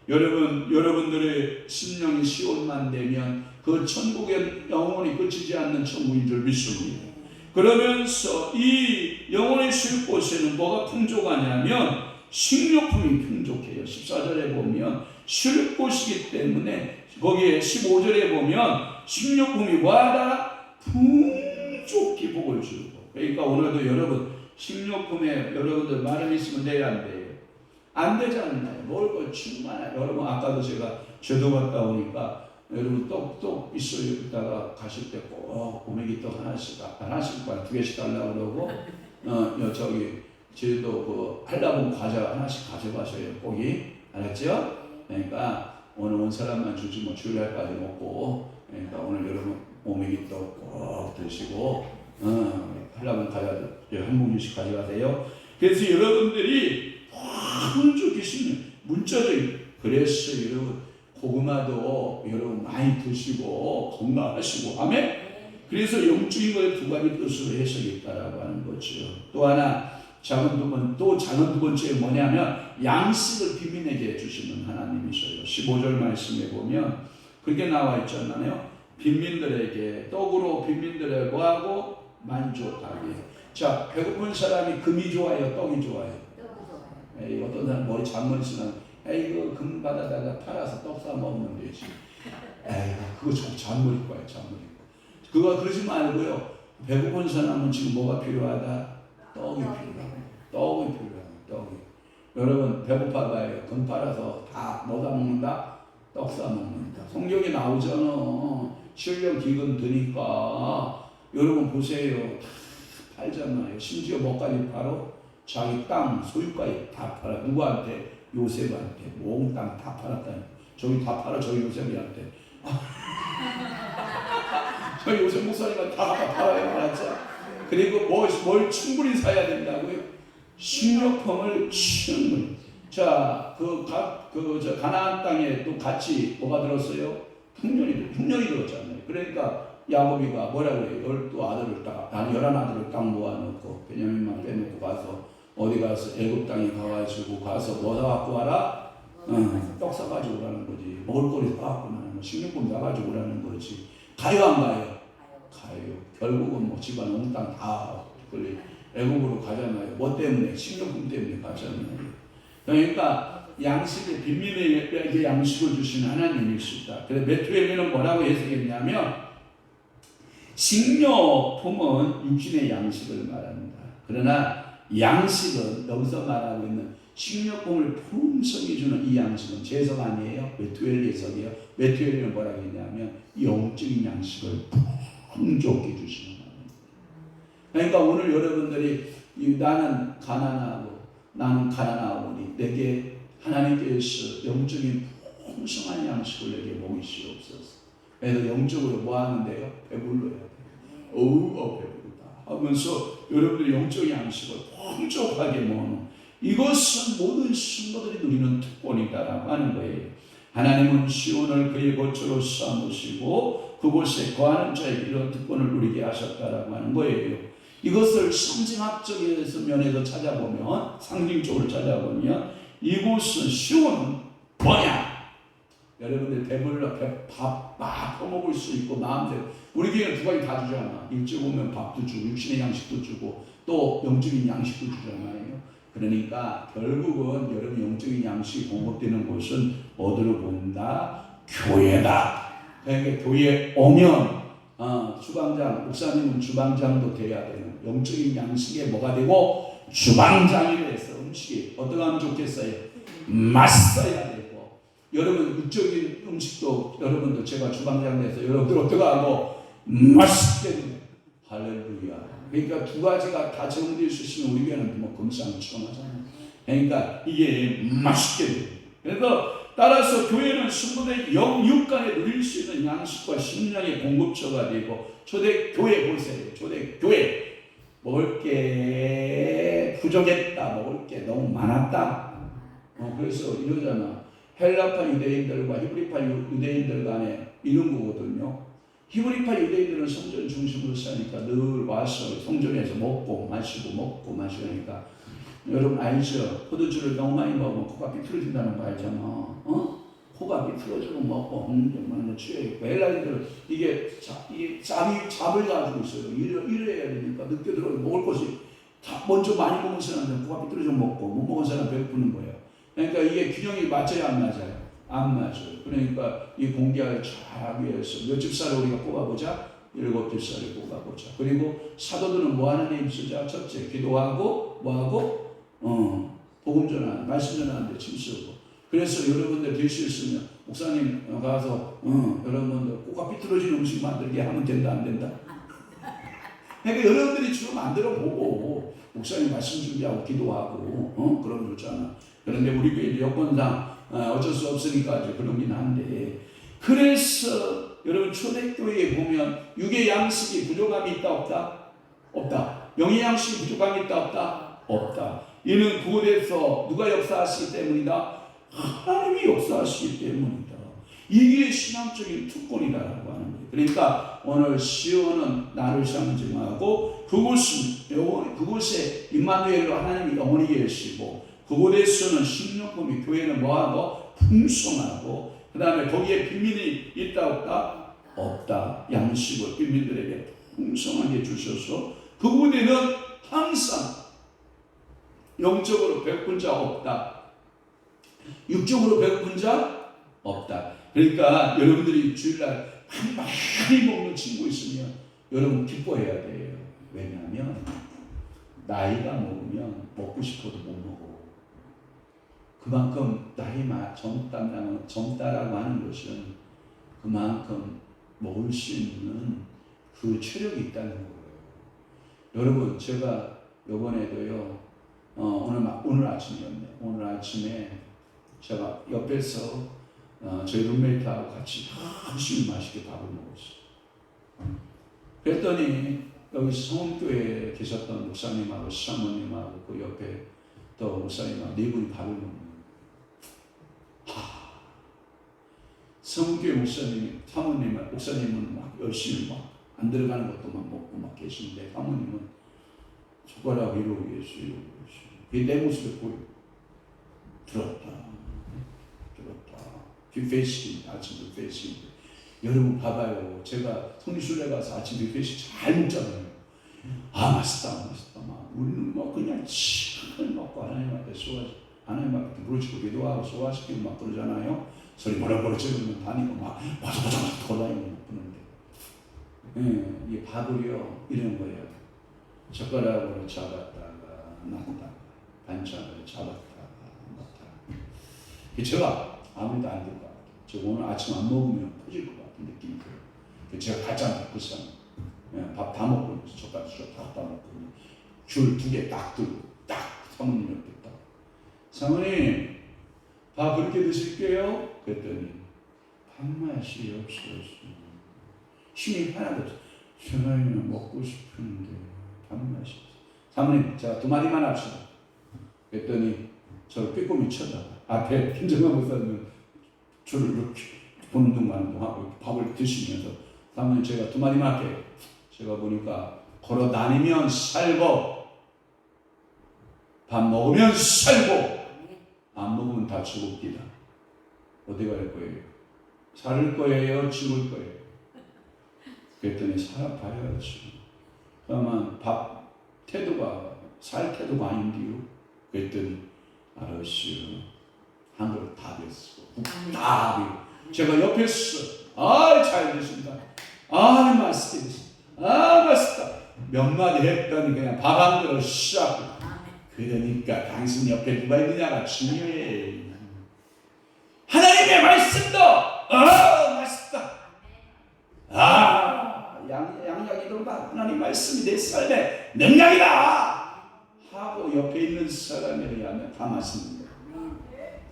여러분들의 심령이 시온만 되면 그 천국에 영원히 끝이지 않는 천국인 줄 믿습니다. 그러면서 이 영원히 쉴 곳에는 뭐가 풍족하냐면 식료품이 풍족해요. 14절에 보면 쉴 곳이기 때문에 거기에 15절에 보면 식료품이 뭐하다? 풍족히 복을 주고. 그러니까 오늘도 여러분 식료품에 여러분들 마음이 있으면 돼야 안 돼요? 안 되잖아요. 먹을 거 충만해요. 여러분 아까도 제가 제도 갔다 오니까 여러분 떡 있어요. 이따가 가실 때 꼭 오메기떡 하나씩 두 개씩 달라고 그러고 저기 제주도 그 한라봉 과자 하나씩 가져가셔요. 꼭이 알았죠? 그러니까 오늘 온 사람만 주지 뭐 주일날까지 먹고 그러니까 오늘 여러분 오메기떡 꼭 드시고 한라봉 과자도 한 봉지씩 가져가세요. 그래서 여러분들이 너무 계시는 문자적인 그래서 여러분 고구마도 여러분 많이 드시고 건강하시고 아멘. 그래서 영적인 거에 두 가지 뜻으로 해석이 있다라고 하는 거죠. 또 하나 작은 두 번째 뭐냐면 양식을 빈민에게 주시는 하나님이셔요. 15절 말씀에 보면 그렇게 나와 있잖아요. 빈민들에게 떡으로 빈민들에게 뭐하고 만족하게. 자, 배고픈 사람이 금이 좋아요, 떡이 좋아요? 떡이 좋아요. 어떤 사람 머리 잔머리 쓰면 이거 금 받아다가 팔아서 떡 사 먹으면 되지. 그거 잔머리 거야, 잔머리 거. 그거 그러지 말고요. 배고픈 사람은 지금 뭐가 필요하다? 떡이 필요하다. 떡이. 여러분 배고파봐요. 금 팔아서 다 뭐 사 먹는다? 떡 사 먹는다. 성경에 나오잖아. 신령 기근 드니까 여러분 보세요. 다 팔잖아요. 심지어 뭐까지 팔아? 자기 땅 소유까지 다 팔아. 누구한테? 요셉한테 몽땅 다 팔았다니. 저기 다 팔아. 저기 요셉이한테. 저희 요셉 목사님한테 다 팔아요. 알았죠? 그리고 뭘 충분히 사야 된다고요? 식료품을 충분히. 자, 저 가나안 땅에 또 같이 뭐가 들었어요? 흉년이 들었잖아요. 그러니까 야곱이가 뭐라고 해요? 11아들을 딱 모아놓고 베냐민만 빼놓고 가서 어디 가서 애굽 땅에 가가지고 가서 뭐 사갖고 와라? 떡 사가지고 오라는 거지. 먹을거리 사갖고 오라는 거지. 식료품 사가지고 오라는 거지. 가요 안 가요? 가요. 결국은 뭐 집안 온 땅 다 애굽으로 가잖아요. 뭐 때문에? 식료품 때문에 가잖아요. 그러니까 양식을 빈민에게 양식을 주시는 하나님이시다. 그래서 베투엘은 뭐라고 해석했냐면 식료품은 육신의 양식을 말합니다. 그러나 양식은 여기서 말하고 있는 식료품을 풍성히 주는 이 양식은 제 해석 아니에요. 베투엘 해석이에요. 베투엘은 뭐라고 했냐면 영적인 양식을 풍족히 주시는 하나님. 그러니까 오늘 여러분들이 나는 가난하오니 내게 하나님께서 영적인 풍성한 양식을 내게 먹이시옵소서. 그래서 영적으로 뭐 하는데요? 배불러야 돼요. 배부르다 하면서 여러분들이 영적인 양식을 풍족하게 먹는 이것은 모든 신도들이 누리는 특권이다라고 하는 거예요. 하나님은 시온을 그의 거처로 삼으시고 그곳에 거하는 자에게 이런 특권을 누리게 하셨다라고 하는 거예요. 이것을 상징학적 면에서 찾아보면 상징적으로 찾아보면 이곳은 시온은 뭐냐? 여러분들 배불러 밥 막 퍼먹을 수 있고 마음대로 우리 교회는 두 가지 다 주잖아. 일찍 오면 밥도 주고 육신의 양식도 주고 또 영적인 양식도 주잖아요. 그러니까 결국은 여러분 영적인 양식이 공급되는 곳은 어디로 본다? 교회다. 그러니까 교회에 오면 주방장, 목사님은 주방장도 돼야 되는 영적인 양식에 뭐가 되고 주방장이 돼서 음식이 어떻게 하면 좋겠어요? 맛있어야 되고 여러분 육적인 음식도 여러분도 제가 주방장 돼서 여러분들 어떻게 하고 맛있게 돼요. 할렐루야. 그러니까 두 가지가 다 정리될 수 있으면 우리 교회는 뭐 금상첨화잖아요. 그러니까 이게 맛있게 돼요. 그래서 따라서 교회는 성도의 영육간에 누릴 수 있는 양식과 식량의 공급처가 되고 초대교회 보세요. 초대교회 먹을 게 부족했다. 먹을 게 너무 많았다. 그래서 이러잖아. 헬라파 유대인들과 히브리파 유대인들 간에 이런 거거든요. 히브리파 유대인들은 성전 중심으로 사니까 늘 와서 성전에서 먹고 마시고 하니까 여러분 알죠? 포도주를 너무 많이 먹으면 코가 삐뚤어진다는 거 알잖아. 코가 삐뚤어지고 먹고 정말 취해있고 헬라인들은 이게 잡을 가지고 있어요. 이래야 되니까 늦게 들어서 먹을 것이 먼저 많이 먹은 사람들은 코가 삐뚤어져 먹고 못 먹은 사람은 배고프는 거예요. 그러니까 이게 균형이 맞아요, 안 맞아요? 안 맞아요. 그러니까 이 공개를 잘하기 위해서 몇 집사를 우리가 뽑아보자? 7집사를 뽑아보자. 그리고 사도들은 뭐 하는 데 힘쓰자? 첫째, 기도하고 뭐하고? 복음 전하는, 말씀 전하는 데 힘쓰고. 그래서 여러분들 될 수 있으면 목사님 가서 여러분들 코가 삐뚤어진 음식 만들게 하면 된다 안 된다? 그러니까 여러분들이 주로 만들어 보고 목사님 말씀 준비하고 기도하고 그러면 좋잖아. 그런데 우리 교회 여건상 어쩔 수 없으니까 이제 그러긴 한데, 그래서 여러분 초대교회에 보면 육의 양식이 부족함이 있다 없다? 없다. 영의 양식이 부족함이 있다 없다? 없다. 이는 그곳에서 누가 역사하시기 때문이다? 하나님이 역사하시기 때문이다. 이게 신앙적인 특권이다라고 하는 거예요. 그러니까 오늘 시온은 나를 상징하고 그곳에 임마누엘로 하나님이 영원히 계시고, 그곳에서는 식료품이 교회는 뭐하고 풍성하고, 그 다음에 거기에 빈민이 있다 없다? 없다. 양식을 빈민들에게 풍성하게 주셔서 그곳에는 항상 영적으로 배고픈 자 없다. 육적으로 배고픈 자 없다. 그러니까 여러분들이 주일날 많이 먹는 친구 있으면 여러분 기뻐해야 돼요. 왜냐하면 나이가 먹으면 먹고 싶어도 못 먹어. 그만큼 나이가 젊다라고 하는 것은 그만큼 먹을 수 있는 그 체력이 있다는 거예요. 여러분 제가 이번에도요 오늘 아침이었네. 오늘 아침에 제가 옆에서 저희 룸메이트하고 같이 아주 맛있게 밥을 먹었어요. 그랬더니 여기 성교회에 계셨던 목사님하고 사모님하고 그 옆에 또 목사님하고 네 분이 밥을 먹는 거예요. 성교회 목사님이 목사님은 막 열심히 막 안 들어가는 것도 막 먹고 막 계시는데, 사모님은 젓가락 이러고 계세요. 그게 내 모습에 보여. 들었다. 뷔페식, 아침 뷔페식. 여러분 봐봐요. 제가 성리순례 가서 아침 뷔페식 잘 먹잖아요. 맛있다. 막 우리는 막 그냥 시간을 먹고 하나님한테 부르짖고 기도하고 소화시키고 막 그러잖아요. 소리 뭐라 지르면 다니고 막 바삭바삭 돌아다니고 막 그러는데, 이 밥을요 이런 거예요. 젓가락으로 잡았다가 놨다가 반찬을 잡았다가 놨다가. 제가 아무래도 안 될 것 같아요. 저 오늘 아침 안 먹으면 퍼질 것 같은 느낌이 들어요. 제가 가장 급상 밥 다 먹고 젓가락 다 먹고 줄 2개 딱 들고 딱 사모님 옆에 딱, 사모님 밥 그렇게 드실게요? 그랬더니 밥맛이 없어서 힘이 하나도 없어. 전화이면 먹고 싶은데 밥맛이 없어. 사모님 제가 2마디만 합시다. 그랬더니 저를 빼꼼히 쳐다봐. 앞에 김정환 목사님은 저를 이렇게 보는 둥마는 둥하고 밥을 드시면서, 사모님 제가 2마디만 할게요. 제가 보니까 걸어 다니면 살고 밥 먹으면 살고 안 먹으면 다 죽읍니다. 어디 갈 거예요? 살을 거예요? 죽을 거예요? 그랬더니 살아봐야지. 그러면 밥 태도가 살 태도가 아닌데요? 그랬더니 알았어요. 한 그릇 다 됐어. 다 제가 옆에서 잘 드신다. 맛있게 드신다. 맛있다. 몇 마디 했더니 그냥 밥 한 그릇 샥. 그러니까 당신 옆에 누가 있느냐가 중요해. 하나님의 말씀도 맛있다. 양약이로다. 하나님 말씀이 내 삶의 능력이다 하고 옆에 있는 사람에 의하면 다 맛있는 거야.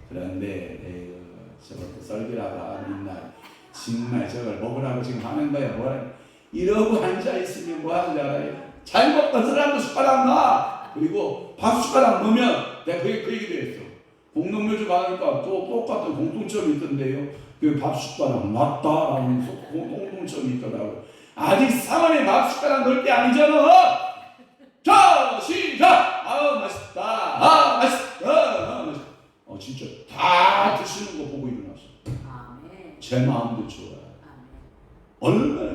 그런데 저것도 썰기라고 하는 날 정말 저걸 먹으라고 지금 하는 거야. 뭐라 이러고 앉아있으면 뭐 하는지 알아요? 잘 먹던 사람도 숟가락 놔. 그리고 밥 숟가락 넣으면 내가 그 얘기도 했어. 공동묘지 가니까 또 똑같은 공통점이 있던데요. 그 밥 숟가락 놨다라는 공통점이 있더라고. 아직 사람의 밥 숟가락 넣을 때 아니잖아. 자, 시작. 맛있다. 맛있다. 진짜 다 드시는 거 보고 일어났어. 제 마음도 좋아요. 얼마나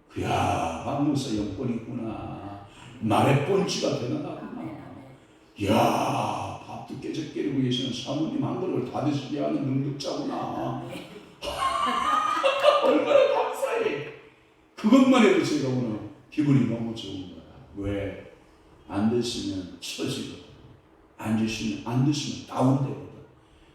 그야 박목사 영권이 있구나. 말의 본치가 대단하구나. 이야 밥도 깨적거리고 계시는 사모님 한 그릇을 다 드시게 하는 능력자구나. 얼마나 감사해. 그것만 해도 제가 오늘 기분이 너무 좋은 거야. 왜? 안 드시면 처지거든. 안 드시면 다운되거든.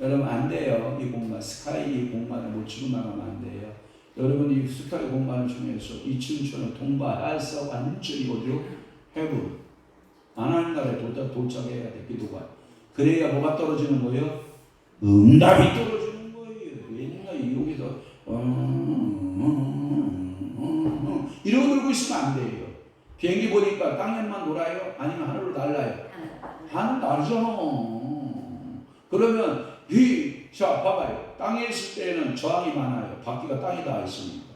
여러분 안 돼요. 이 공간 스카이 이 공간을 못 치고 나가면 안 돼요. 여러분 이 스카이 공간을 중에서 이 춘천을 통과해서 완전히 어디로 해부 하나님 나라에 도착해야 돼. 기도가 그래야 뭐가 떨어지는 거예요? 응답이 떨어지는 거예요. 왜냐면 여기서 이러고 놀고 있으면 안 돼요. 비행기 보니까 땅에만 놀아요? 아니면 하늘로 날아요? 하늘 날잖아. 그러면 자 봐봐요. 땅에 있을 때는 저항이 많아요. 바퀴가 땅에 닿아 있으니까.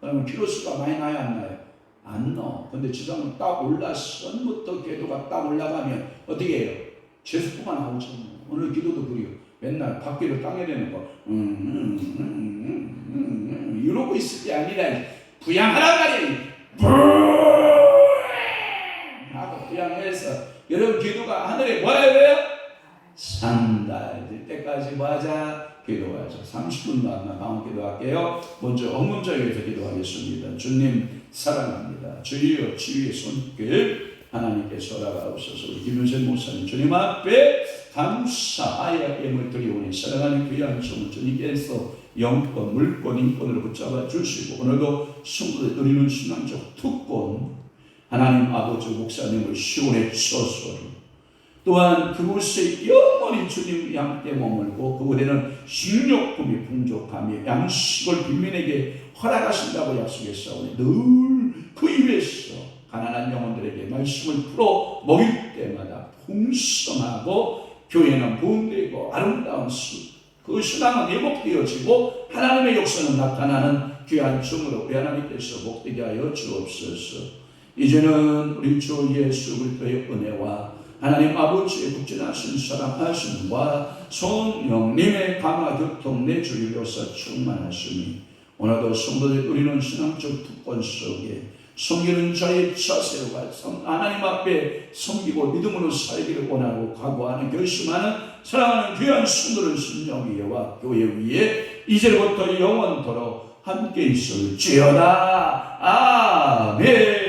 그러면 키로수가 많이 나요? 안 나요? 안 나. 근데 지상은 딱 올라선부터 궤도가 딱 올라가면 어떻게 해요? 제수구가 나오잖아요. 오늘 기도도 그래요. 맨날 바퀴를 땅에 대는 거 이러고 있을 때 아니라 부양하란 말이에요. 하고 부양해서 여러분 기도가 하늘에 뭐 해야 돼요? 산달될 때까지 뭐 하자? 기도하자. 30분 남아 기도할게요. 먼저 엉문자에서 기도하겠습니다. 주님 사랑합니다. 주여 주의 손길 하나님께서 허락하옵소서. 우리 김윤생 목사님 주님 앞에 감사하여 예물 드리오니 사랑하는 귀한 종을 주님께서 영권, 물권, 인권으로 붙잡아 주시고 오늘도 성도들 누리는 신앙적 특권 하나님 아버지 목사님을 시온에 주소서. 또한 그곳에 영원히 주님 함께 머물고 그곳에는 식료품이 풍족하며 양식을 빈민에게 허락하신다고 약속했사오니 늘 그 입에서 가난한 영혼들에게 말씀을 풀어 먹일 때마다 풍성하고 교회는 부흥되고 아름다운 그 신앙은 회복되어지고 하나님의 역사는 나타나는 귀한 종으로 우리 하나님께서 복되게 하여 주옵소서. 이제는 우리 주 예수 그리스도의 은혜와 하나님 아버지의 국진하신 사랑하심과 성령님의 강화 교통 내주리로서 충만하시니 오늘도 성도들 우리는 신앙적 특권 속에 섬기는 자의 자세로 하나님 앞에 섬기고 믿음으로 살기를 원하고 각오하는 결심하는 사랑하는 귀한 성도를 신령 위에와 교회 위에 이제부터 영원토록 함께 있을지어다. 아멘.